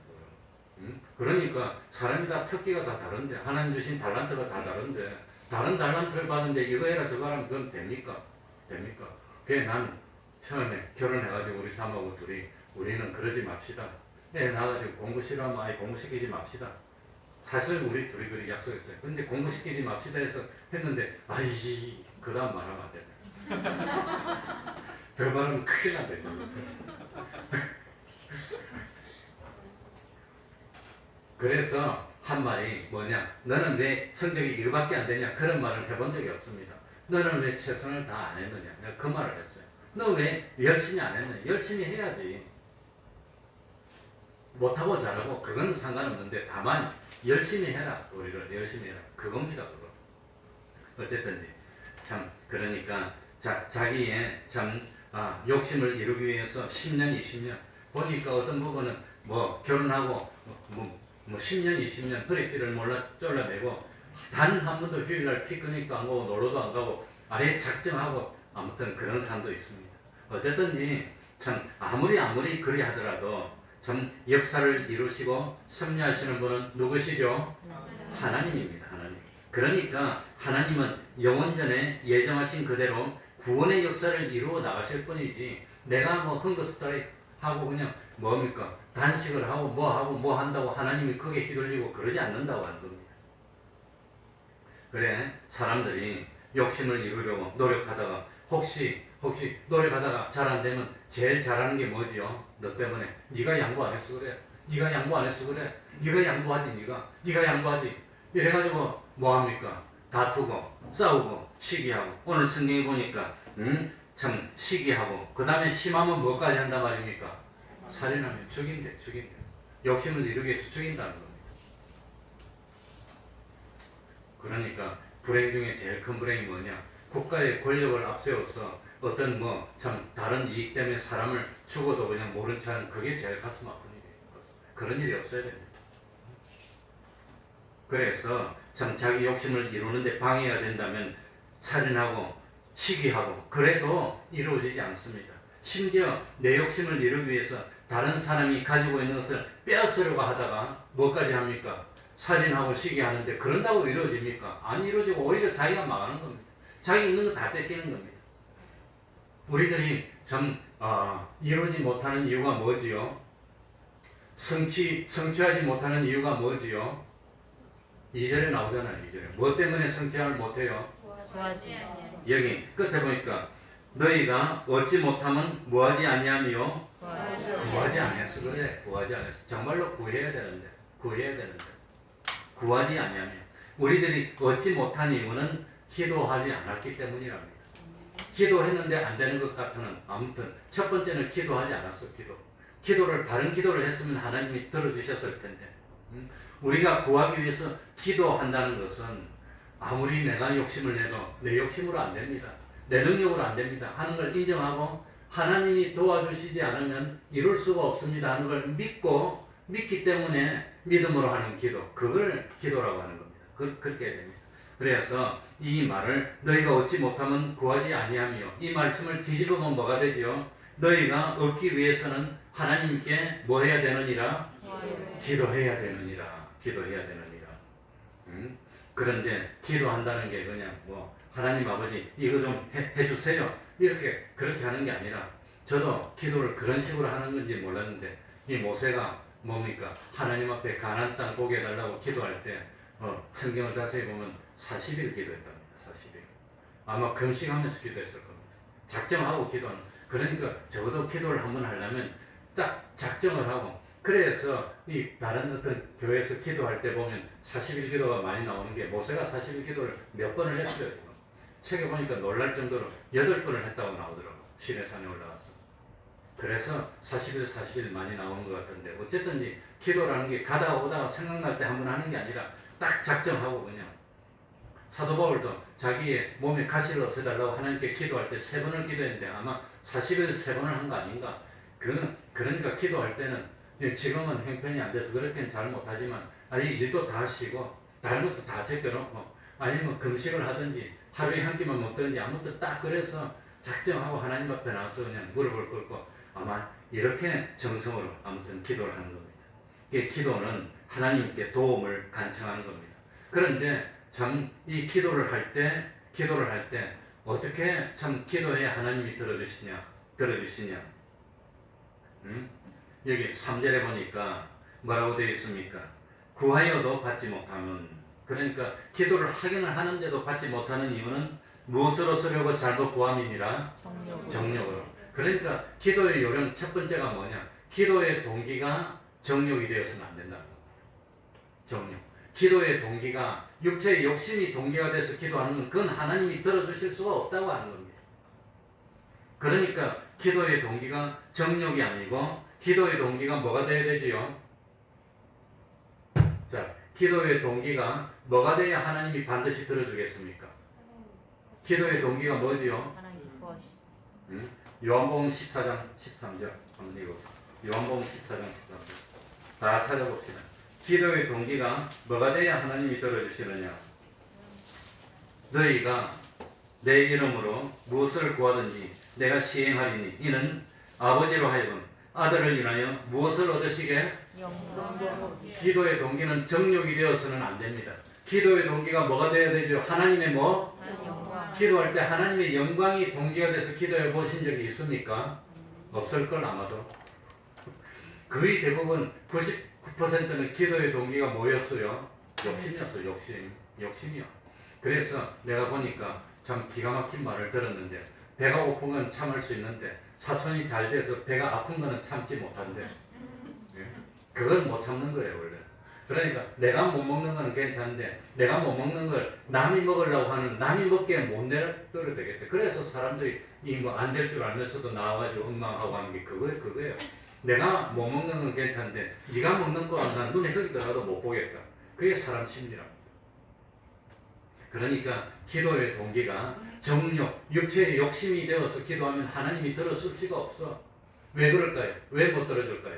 그러니까 사람이 다 특기가 다 다른데 하나님 주신 달란트가 다 다른데 다른 달란트를 받는데 이거 해라 저거 하라면 그건 됩니까? 됩니까? 그래 난 처음에 결혼해가지고 우리 사모하고 둘이 우리는 그러지 맙시다. 애 나가지고 공부 싫어하면 아예 공부시키지 맙시다. 사실 우리 둘이 그렇게 약속했어요. 근데 공부시키지 맙시다 해서 했는데 아이씨 그 다음 말하면 안 된다. 더 말하면 큰일 난다. 그래서 한 말이 뭐냐? 너는 왜 성적이 이거밖에 안 되냐? 그런 말을 해본 적이 없습니다. 너는 왜 최선을 다 안 했느냐? 내가 그 말을 했어요. 너 왜 열심히 안 했느냐? 열심히 해야지. 못하고 잘하고 그건 상관없는데 다만 열심히 해라. 우리를 열심히 해라. 그겁니다. 그거. 어쨌든지 참 그러니까 자기의 참 욕심을 이루기 위해서 10년 20년 보니까 어떤 부분은 뭐 결혼하고 뭐 10년 20년 허리띠를 잘라내고 단 한 번도 휴일날 피크닉도 안 가고 놀러도 안 가고 아예 작정하고 아무튼 그런 사람도 있습니다. 어쨌든지 참 아무리 그리 하더라도 참 역사를 이루시고 섭리하시는 분은 누구시죠? 하나님입니다. 하나님. 그러니까 하나님은 영원전에 예정하신 그대로 구원의 역사를 이루어 나가실 뿐이지 내가 뭐 헝거스트라이크 하고 그냥 뭡니까 단식을 하고 뭐 한다고 하나님이 크게 휘둘리고 그러지 않는다고 하는 겁니다. 그래 사람들이 욕심을 이루려고 노력하다가 혹시 노력하다가 잘 안 되면 제일 잘하는 게 뭐지요? 너 때문에 네가 양보 안 했어 그래. 네가 양보 안 했어 그래. 네가 양보하지 네가 양보하지. 이래가지고 뭐 합니까? 다투고 싸우고 시기하고 오늘 성경에 보니까 참 시기하고 그 다음에 심하면 뭐까지 한단 말입니까? 살인하면 죽인대. 욕심을 이루기 위해서 죽인다는 겁니다. 그러니까 불행 중에 제일 큰 불행이 뭐냐? 국가의 권력을 앞세워서 어떤 뭐 참 다른 이익 때문에 사람을 죽어도 그냥 모른 체 하는 그게 제일 가슴 아픈 일이에요. 그런 일이 없어야 됩니다. 그래서 참 자기 욕심을 이루는데 방해가 된다면 살인하고 시기하고 그래도 이루어지지 않습니다. 심지어 내 욕심을 이루기 위해서 다른 사람이 가지고 있는 것을 빼앗으려고 하다가 뭐까지 합니까? 살인하고 시기하는데 그런다고 이루어집니까? 안 이루어지고 오히려 자기가 망하는 겁니다. 자기 있는 거 다 뺏기는 겁니다. 우리들이 참 이루지 못하는 이유가 뭐지요? 성취하지 못하는 이유가 뭐지요? 2절에 나오잖아요. 2절에 뭐 때문에 성취를 못해요? 구하지 여기 끝에 보니까 너희가 얻지 못하면 뭐하지 아니하며 구하지 않았어. 그래 구하지 않았어. 정말로 구해야 되는데 구하지 아니하며 우리들이 얻지 못한 이유는 기도하지 않았기 때문이랍니다. 기도했는데 안 되는 것 같으면 아무튼 첫 번째는 기도하지 않았어. 기도를 바른 기도를 했으면 하나님이 들어주셨을 텐데 우리가 구하기 위해서 기도한다는 것은 아무리 내가 욕심을 내도 내 욕심으로 안 됩니다. 내 능력으로 안 됩니다. 하는 걸 인정하고 하나님이 도와주시지 않으면 이룰 수가 없습니다 하는 걸 믿기 때문에 믿음으로 하는 기도, 그걸 기도라고 하는 겁니다. 그렇게 해야 됩니다. 그래서 이 말을 너희가 얻지 못하면 구하지 아니하며 이 말씀을 뒤집으면 뭐가 되지요? 너희가 얻기 위해서는 하나님께 뭐 해야 되느니라? 기도해야 되느니라. 그런데 기도한다는 게 그냥 뭐 하나님 아버지 이거 좀 해주세요 그렇게 하는 게 아니라 저도 기도를 그런 식으로 하는 건지 몰랐는데 이 모세가 뭡니까? 하나님 앞에 가나안 땅 보게 해달라고 기도할 때 성경을 자세히 보면 40일 기도했답니다. 40일. 아마 금식하면서 기도했을 겁니다. 작정하고 기도하는. 그러니까 적어도 기도를 한번 하려면 딱 작정을 하고 그래서 이 다른 어떤 교회에서 기도할 때 보면 40일 기도가 많이 나오는 게 모세가 40일 기도를 몇 번을 했어요. 지금. 책에 보니까 놀랄 정도로 8번을 했다고 나오더라고요. 시내산에 올라가서. 그래서 40일 많이 나오는 것 같은데 어쨌든지 기도라는 게 가다가 오다가 생각날 때 한번 하는 게 아니라 딱 작정하고 그냥 사도 바울도 자기의 몸에 가시를 없애달라고 하나님께 기도할 때 3번을 기도했는데 아마 40일 3번을 한 거 아닌가. 그러니까 기도할 때는 지금은 형편이 안 돼서 그렇게는 잘 못하지만 일도 다 쉬고 다른 것도 다 제껴놓고 아니면 금식을 하든지 하루에 한 끼만 먹든지 아무튼 딱 그래서 작정하고 하나님 앞에 나와서 그냥 무릎을 꿇고 아마 이렇게 정성으로 아무튼 기도를 하는 겁니다. 이 기도는 하나님께 도움을 간청하는 겁니다. 그런데 참 이 기도를 할 때 어떻게 참 기도해야 하나님이 들어주시냐? 여기 3절에 보니까 뭐라고 되어 있습니까? 구하여도 받지 못하면 그러니까 기도를 하기는 하는데도 받지 못하는 이유는 무엇으로 쓰려고 잘못 구함이니라? 정욕으로. 그러니까 기도의 요령 첫 번째가 뭐냐? 기도의 동기가 정욕이 되어서는 안 된다는 겁니다. 정욕. 기도의 동기가 육체의 욕심이 동기가 돼서 기도하는 건 그건 하나님이 들어주실 수가 없다고 하는 겁니다. 그러니까 기도의 동기가 정욕이 아니고 기도의 동기가 뭐가 되어야 되지요? 자, 기도의 동기가 뭐가 돼야 하나님이 반드시 들어주겠습니까? 기도의 동기가 뭐지요? 하나님 구하시 요한복음 14장 13절 한번 읽어봅시다. 요한복음 14장 13절 다 찾아봅시다. 기도의 동기가 뭐가 돼야 하나님이 들어주시느냐? 너희가 내 이름으로 무엇을 구하든지 내가 시행하리니 이는 아버지로 하여금 아들을 인하여 무엇을 얻으시게? 영광 기도의 동기는 정욕이 되어서는 안 됩니다. 기도의 동기가 뭐가 되어야 되죠? 하나님의 뭐? 하나님 기도할 때 하나님의 영광이 동기가 돼서 기도해 보신 적이 있습니까? 없을 걸 아마도. 거의 대부분 99%는 기도의 동기가 뭐였어요? 욕심이었어요. 욕심이요. 그래서 내가 보니까 참 기가 막힌 말을 들었는데, 배가 고픈 건 참을 수 있는데 사촌이 잘 돼서 배가 아픈 거는 참지 못한대. 예? 그건 못 참는 거예요 원래. 그러니까 내가 못 먹는 건 괜찮은데 내가 못 먹는 걸 남이 먹으려고 하는, 남이 먹기에 못 내버려 되겠대. 그래서 사람들이 이 뭐 안 될 줄 알면서도 나와가지고 엉망하고 하는 게 그거예요. 내가 못 먹는 건 괜찮은데 네가 먹는 거는 난 눈에 흙이 들어가도 못 보겠다. 그게 사람 심리랍니다. 그러니까 기도의 동기가 정욕, 육체의 욕심이 되어서 기도하면 하나님이 들어줄 수가 없어. 왜 그럴까요? 왜 못 들어줄까요?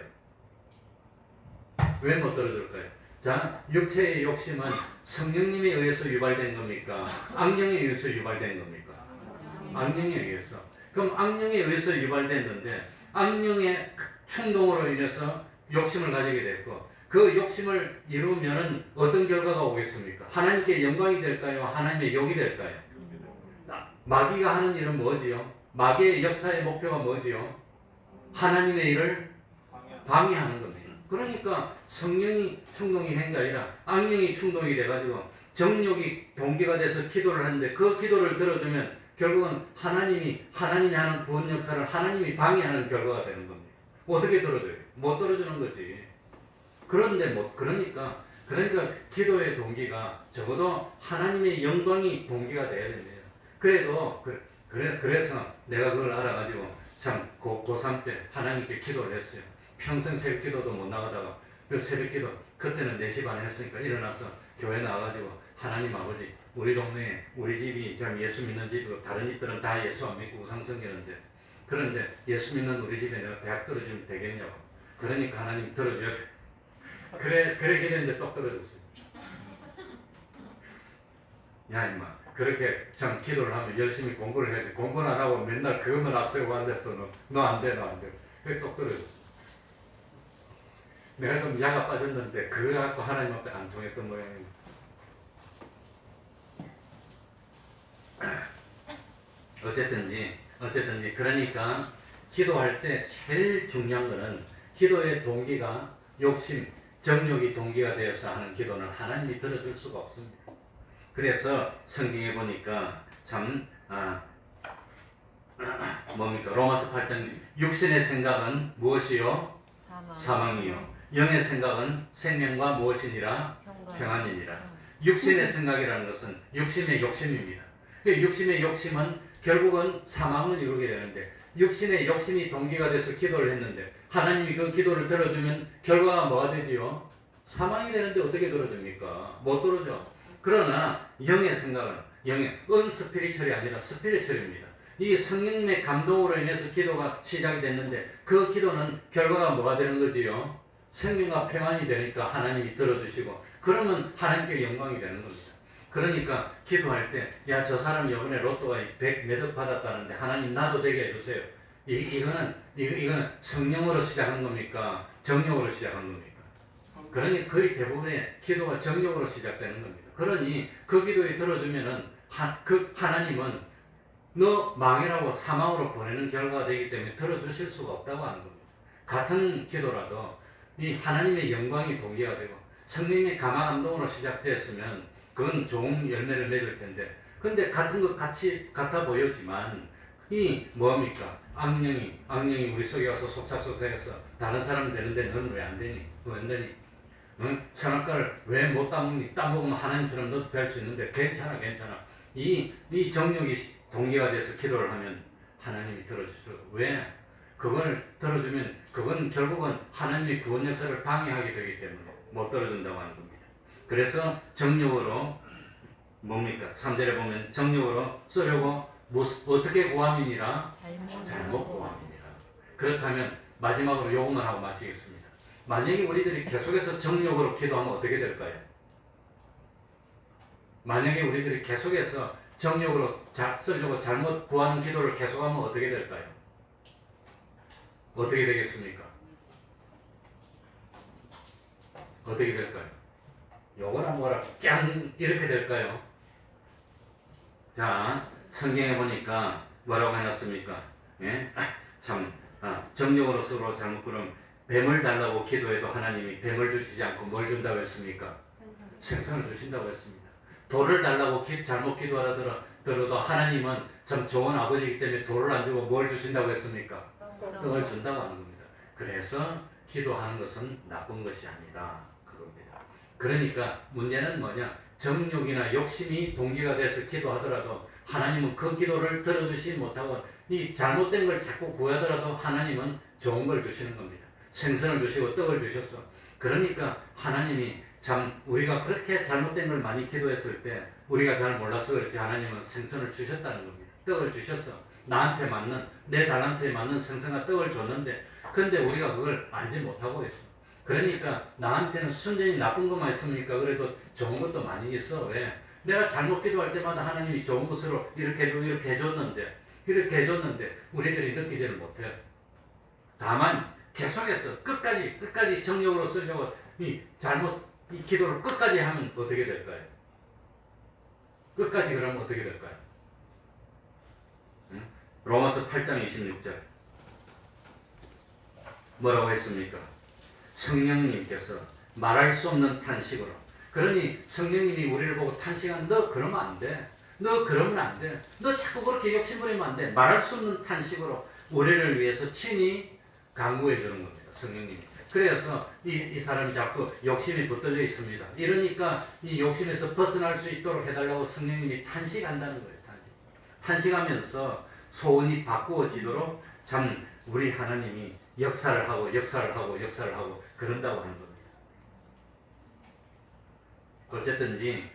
왜 못 들어줄까요? 자, 육체의 욕심은 성령님에 의해서 유발된 겁니까? 악령에 의해서 유발된 겁니까? 악령에 의해서. 그럼 악령에 의해서 유발됐는데 악령의 충동으로 인해서 욕심을 가지게 됐고, 그 욕심을 이루면은 어떤 결과가 오겠습니까? 하나님께 영광이 될까요? 하나님의 욕이 될까요? 마귀가 하는 일은 뭐지요? 마귀의 역사의 목표가 뭐지요? 하나님의 일을 방해하는 겁니다. 그러니까 성령이 충동이 한 게 아니라 악령이 충동이 돼가지고 정욕이 동기가 돼서 기도를 하는데, 그 기도를 들어주면 결국은 하나님이 하는 구원 역사를 하나님이 방해하는 결과가 되는 겁니다. 어떻게 들어줘요? 못 들어주는 거지. 그런데 그러니까 기도의 동기가 적어도 하나님의 영광이 동기가 돼야 됩니다. 그래도 그래서 내가 그걸 알아가지고 참 고3 때 하나님께 기도를 했어요. 평생 새벽 기도도 못 나가다가 그 새벽 기도 그때는 4시 반에 했으니까 일어나서 교회 나와가지고, 하나님 아버지, 우리 동네에 우리 집이 참 예수 믿는 집이고 다른 집들은 다 예수 안 믿고 우상 섬기는데, 그런데 예수 믿는 우리 집에 내가 대학 떨어지면 되겠냐고. 그러니까 하나님 들어줘야 돼. 그래 기도했는데 똑 떨어졌어요. 야 임마, 그렇게 참 기도를 하면 열심히 공부를 해야지. 공부는 안 하고 맨날 그것만 앞세우고 앉았어. 너 안 돼. 그래 똑 떨어졌어. 내가 좀 야가 빠졌는데 그거 갖고 하나님 앞에 안 통했던 모양이야. 어쨌든지 그러니까 기도할 때 제일 중요한 거는 기도의 동기가 욕심, 정욕이 동기가 되어서 하는 기도는 하나님이 들어줄 수가 없습니다. 그래서 성경에 보니까 참 뭡니까? 로마서 8장, 육신의 생각은 무엇이요? 사망이요. 영의 생각은 생명과 무엇이니라? 평안이니라. 육신의 생각이라는 것은 육신의 욕심입니다. 육신의 욕심은 결국은 사망을 이루게 되는데, 육신의 욕심이 동기가 돼서 기도를 했는데 하나님이 그 기도를 들어주면 결과가 뭐가 되지요? 사망이 되는데 어떻게 들어줍니까? 못 들어줘. 그러나 영의 생각은 은스피리철이 아니라 스피리철입니다. 이 성령님의 감동으로 인해서 기도가 시작이 됐는데, 그 기도는 결과가 뭐가 되는 거지요? 생명과 평안이 되니까 하나님이 들어주시고, 그러면 하나님께 영광이 되는 겁니다. 그러니까 기도할 때, 야, 저 사람이 이번에 로또가 100 몇억 받았다는데 하나님 나도 되게 해주세요. 이거는 성령으로 시작한 겁니까? 정욕으로 시작한 겁니까? 그러니 거의 대부분의 기도가 정욕으로 시작되는 겁니다. 그러니 그 기도에 들어주면은 하나님은 너 망해라고 사망으로 보내는 결과가 되기 때문에 들어주실 수가 없다고 하는 겁니다. 같은 기도라도 이 하나님의 영광이 동기가 되고 성령의 감화 감동으로 시작되었으면 그건 좋은 열매를 맺을 텐데, 근데 같은 것 같아 보이지만 이 뭡니까? 악령이 우리 속에 와서 속삭해서 다른 사람 되는데 너는 왜 안 되니? 왜 안 되니? 응? 선악과를 왜 못 따먹니? 따먹으면 하나님처럼 너도 될 수 있는데 괜찮아. 이 정욕이 동기가 돼서 기도를 하면 하나님이 들어주시고, 왜? 그걸 들어주면 그건 결국은 하나님의 구원 역사를 방해하게 되기 때문에 못 들어준다고 하는 겁니다. 그래서 정욕으로 뭡니까? 3절에 보면 정욕으로 쓰려고 어떻게 고함이니라? 잘못 고함이니라. 그렇다면 마지막으로 요것만 하고 마치겠습니다. 만약에 우리들이 계속해서 정욕으로 기도하면 어떻게 될까요? 만약에 우리들이 계속해서 정욕으로 쓰려고 잘못 구하는 기도를 계속하면 어떻게 될까요? 어떻게 되겠습니까? 어떻게 될까요? 요거나 뭐라 깡 이렇게 될까요? 자, 성경에 보니까 뭐라고 해놨습니까? 예? 정령으로 서로 잘못 그럼 뱀을 달라고 기도해도 하나님이 뱀을 주시지 않고 뭘 준다고 했습니까? 생선을 주신다고 했습니다. 돌을 달라고 잘못 기도하더라도 하나님은 참 좋은 아버지이기 때문에 돌을 안 주고 뭘 주신다고 했습니까? 떡을 준다고 하는 겁니다. 그래서 기도하는 것은 나쁜 것이 아니다. 그겁니다. 그러니까 문제는 뭐냐? 정욕이나 욕심이 동기가 돼서 기도하더라도 하나님은 그 기도를 들어주지 못하고 이 잘못된 걸 자꾸 구하더라도 하나님은 좋은 걸 주시는 겁니다. 생선을 주시고 떡을 주셨어. 그러니까 하나님이 참 우리가 그렇게 잘못된 걸 많이 기도했을 때 우리가 잘 몰라서 그렇지 하나님은 생선을 주셨다는 겁니다. 떡을 주셨어. 나한테 맞는 내 달란트에 맞는 생선과 떡을 줬는데 근데 우리가 그걸 알지 못하고 있어. 그러니까 나한테는 순전히 나쁜 것만 있습니까? 그래도 좋은 것도 많이 있어. 왜? 내가 잘못 기도할 때마다 하나님이 좋은 것으로 이렇게 해주고 이렇게 해줬는데 우리들이 느끼지를 못해요. 다만 계속해서 끝까지 정욕으로 쓰려고 이 기도를 끝까지 하면 어떻게 될까요? 끝까지 그러면 어떻게 될까요? 응? 로마서 8장 26절 뭐라고 했습니까? 성령님께서 말할 수 없는 탄식으로 그러니 성령님이 우리를 보고 탄식한 너 그러면 안 돼. 너 그러면 안 돼. 너 자꾸 그렇게 욕심부리면 안 돼. 말할 수 없는 탄식으로 우리를 위해서 친히 강구해 주는 겁니다. 성령님이. 그래서 이 사람이 자꾸 욕심이 붙들려 있습니다. 이러니까 이 욕심에서 벗어날 수 있도록 해달라고 성령님이 탄식한다는 거예요. 탄식하면서 소원이 바꾸어지도록 참 우리 하나님이 역사를 하고 그런다고 하는 겁니다. 어쨌든지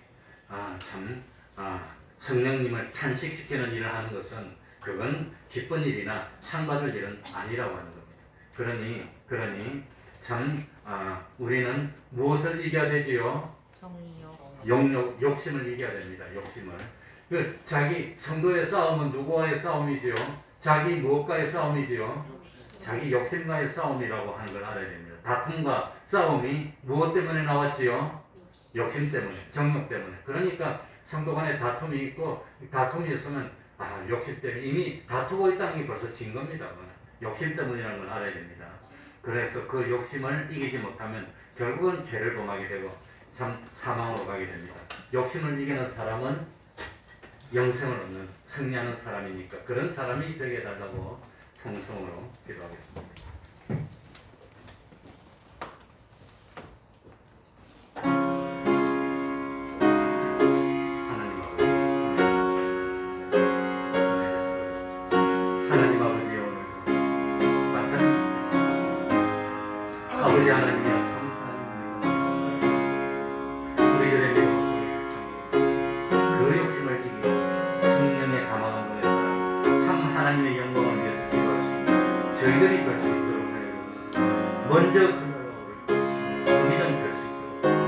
성령님을 탄식시키는 일을 하는 것은 그건 기쁜 일이나 상 받을 일은 아니라고 하는 겁니다. 그러니 참 우리는 무엇을 이겨야 되지요? 욕심을 이겨야 됩니다. 욕심을. 자기 성도의 싸움은 누구와의 싸움이지요? 자기 무엇과의 싸움이지요? 자기 욕심과의 싸움이라고 하는 걸 알아야 됩니다. 다툼과 싸움이 무엇 때문에 나왔지요? 욕심 때문에, 정욕 때문에. 그러니까 성도 간에 다툼이 있고 다툼이 있으면 욕심 때문에 이미 다투고 있다는 게 벌써 진 겁니다. 욕심 때문이라는 걸 알아야 됩니다. 그래서 그 욕심을 이기지 못하면 결국은 죄를 범하게 되고 참 사망으로 가게 됩니다. 욕심을 이기는 사람은 영생을 얻는 승리하는 사람이니까 그런 사람이 되게 해달라고 통성으로 기도하겠습니다. 하나님 아버지 오늘도 아버지 하나님이 감사합니다. 우리들의 그 욕심을 이기고 성령의 감화가 보내서 참 하나님의 영광을 위해서 기도할 수 있는 저희들이 될 수 있도록 하여 먼저 그 믿음 될 수 있도록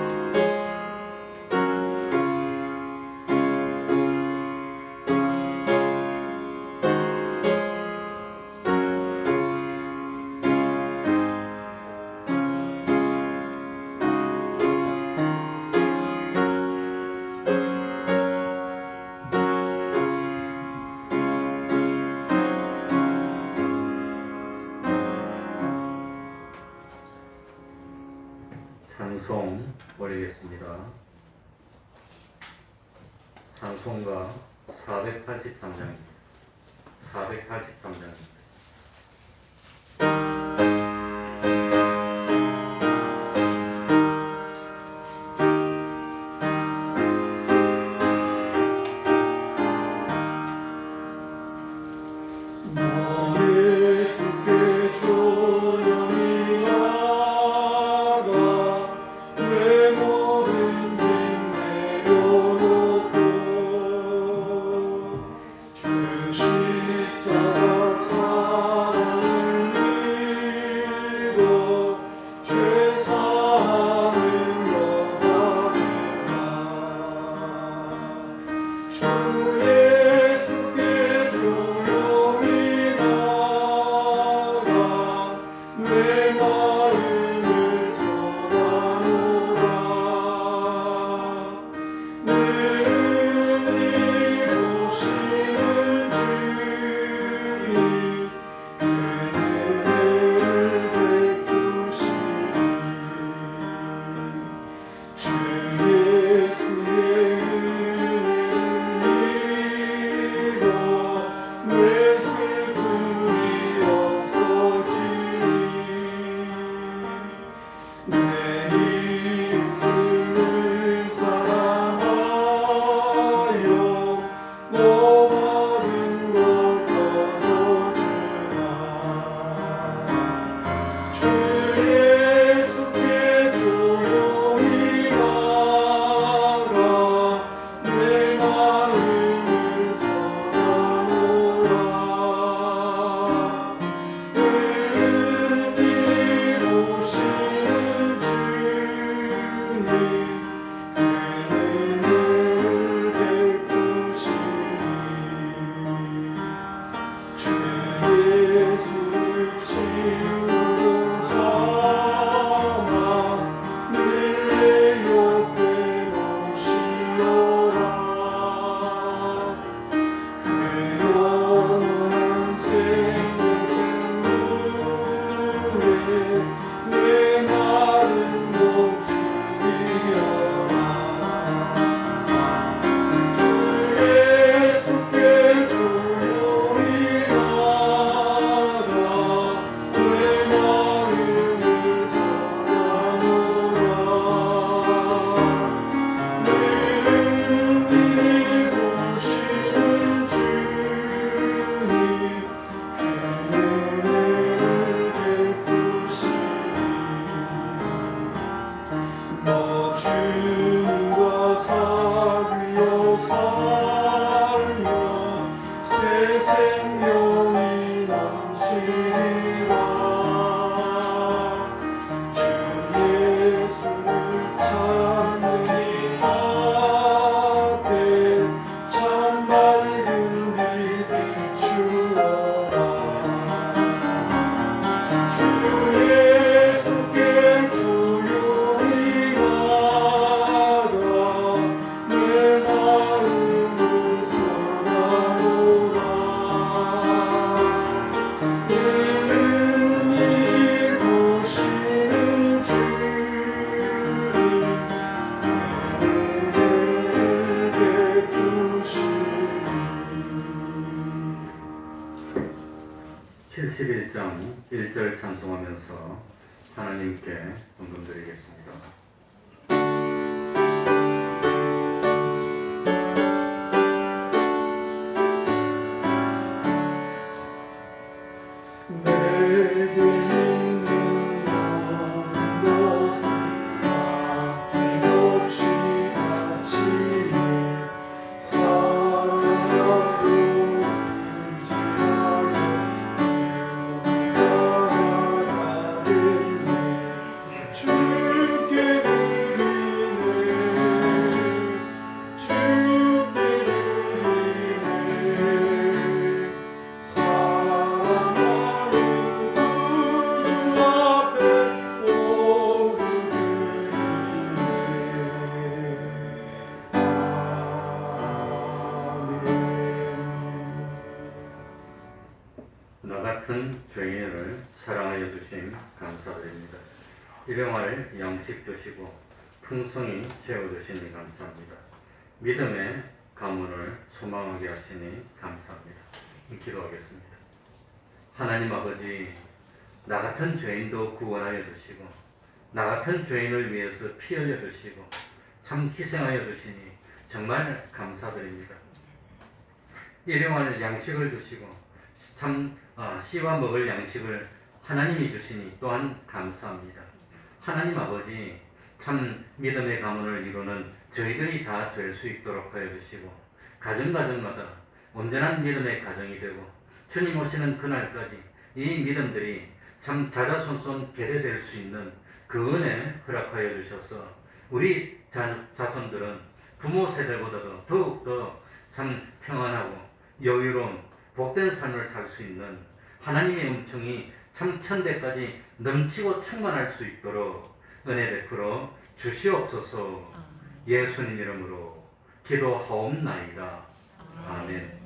찬송 올리겠습니다. 찬송가 483장입니다. 483장입니다. 십자가 사랑을 믿고 새 생명이 넘치리라. 주 예수를 찾는 이 앞에 참 맑은 빛 비추어라. 주 예수께 조용히 나가 내 마음을 쏟아놓아. 내 눈이 보시는 주님 은혜를 베푸시리. 71장 1절 찬송하면서 하나님께 헌금드리겠습니다. 내게 있는 모든 것을 아낌없이 바치네. 사랑으로 의지하여 주님과 나가겠네. 주께 드리네. 주께 드리네. 사랑하는 구주 앞에 모두 드리네. 나 같은 죄인을 사랑하여 주심 감사드립니다. 일용할 양식 주시고 풍성히 채워주시니 감사합니다. 믿음의 가문을 소망하게 하시니 감사합니다. 기도하겠습니다. 하나님 아버지, 나 같은 죄인도 구원하여 주시고 나 같은 죄인을 위해서 피 흘려 주시고 참 희생하여 주시니 정말 감사드립니다. 일용할 양식을 주시고 참 씨와 먹을 양식을 하나님이 주시니 또한 감사합니다. 하나님 아버지, 참 믿음의 가문을 이루는 저희들이 다 될 수 있도록 하여 주시고 가정마다 온전한 믿음의 가정이 되고 주님 오시는 그날까지 이 믿음들이 참 자자손손 계대될 수 있는 그 은혜 허락하여 주셔서 우리 자손들은 부모 세대보다도 더욱더 참 평안하고 여유로운 복된 삶을 살 수 있는 하나님의 은총이 참 천대까지 넘치고 충만할 수 있도록 은혜 베풀어 주시옵소서. 예수님 이름으로 기도하옵나이다. 아멘.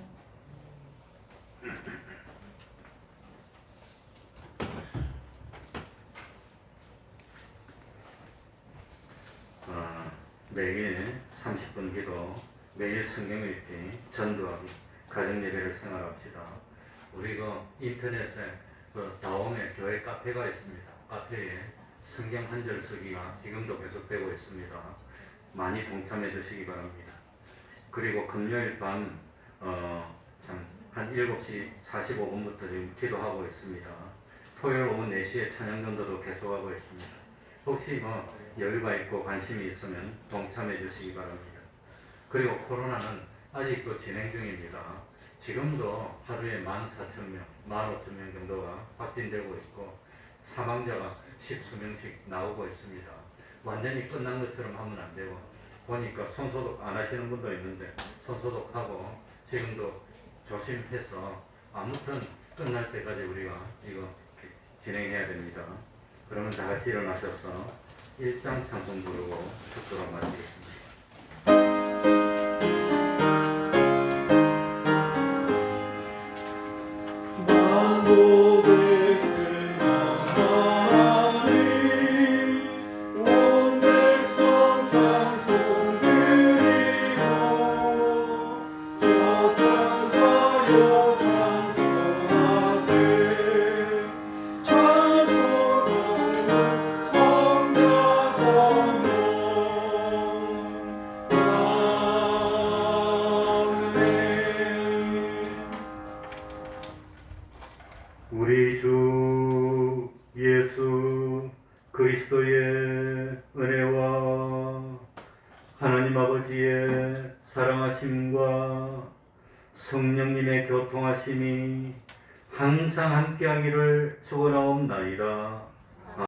매일 30분 기도, 매일 성경 읽기, 전도하기, 가정예배를 생활합시다. 우리 인터넷에 다옴에 교회 카페가 있습니다. 카페에 성경 한 절 쓰기가 지금도 계속되고 있습니다. 많이 동참해 주시기 바랍니다. 그리고 금요일 밤 한 7시 45분부터 지금 기도하고 있습니다. 토요일 오후 4시에 찬양전도도 계속하고 있습니다. 혹시 여유가 있고 관심이 있으면 동참해 주시기 바랍니다. 그리고 코로나는 아직도 진행 중입니다. 지금도 하루에 14,000명, 15,000명 정도가 확진되고 있고 사망자가 10수명씩 나오고 있습니다. 완전히 끝난 것처럼 하면 안 되고 보니까 손소독 안 하시는 분도 있는데 손소독하고 지금도 조심해서 아무튼 끝날 때까지 우리가 이거 진행해야 됩니다. 그러면 다 같이 일어나셔서 1장 찬송 부르고 축도로 마치겠습니다. 만국의 하나님 온 백성 찬송 드리고 저 찬사여 찬송하세. 찬송하는 성자 성령 우리 주 예수 그리스도의 은혜와 하나님 아버지의 사랑하심과 성령님의 교통하심이 항상 함께하기를 축원하옵나이다.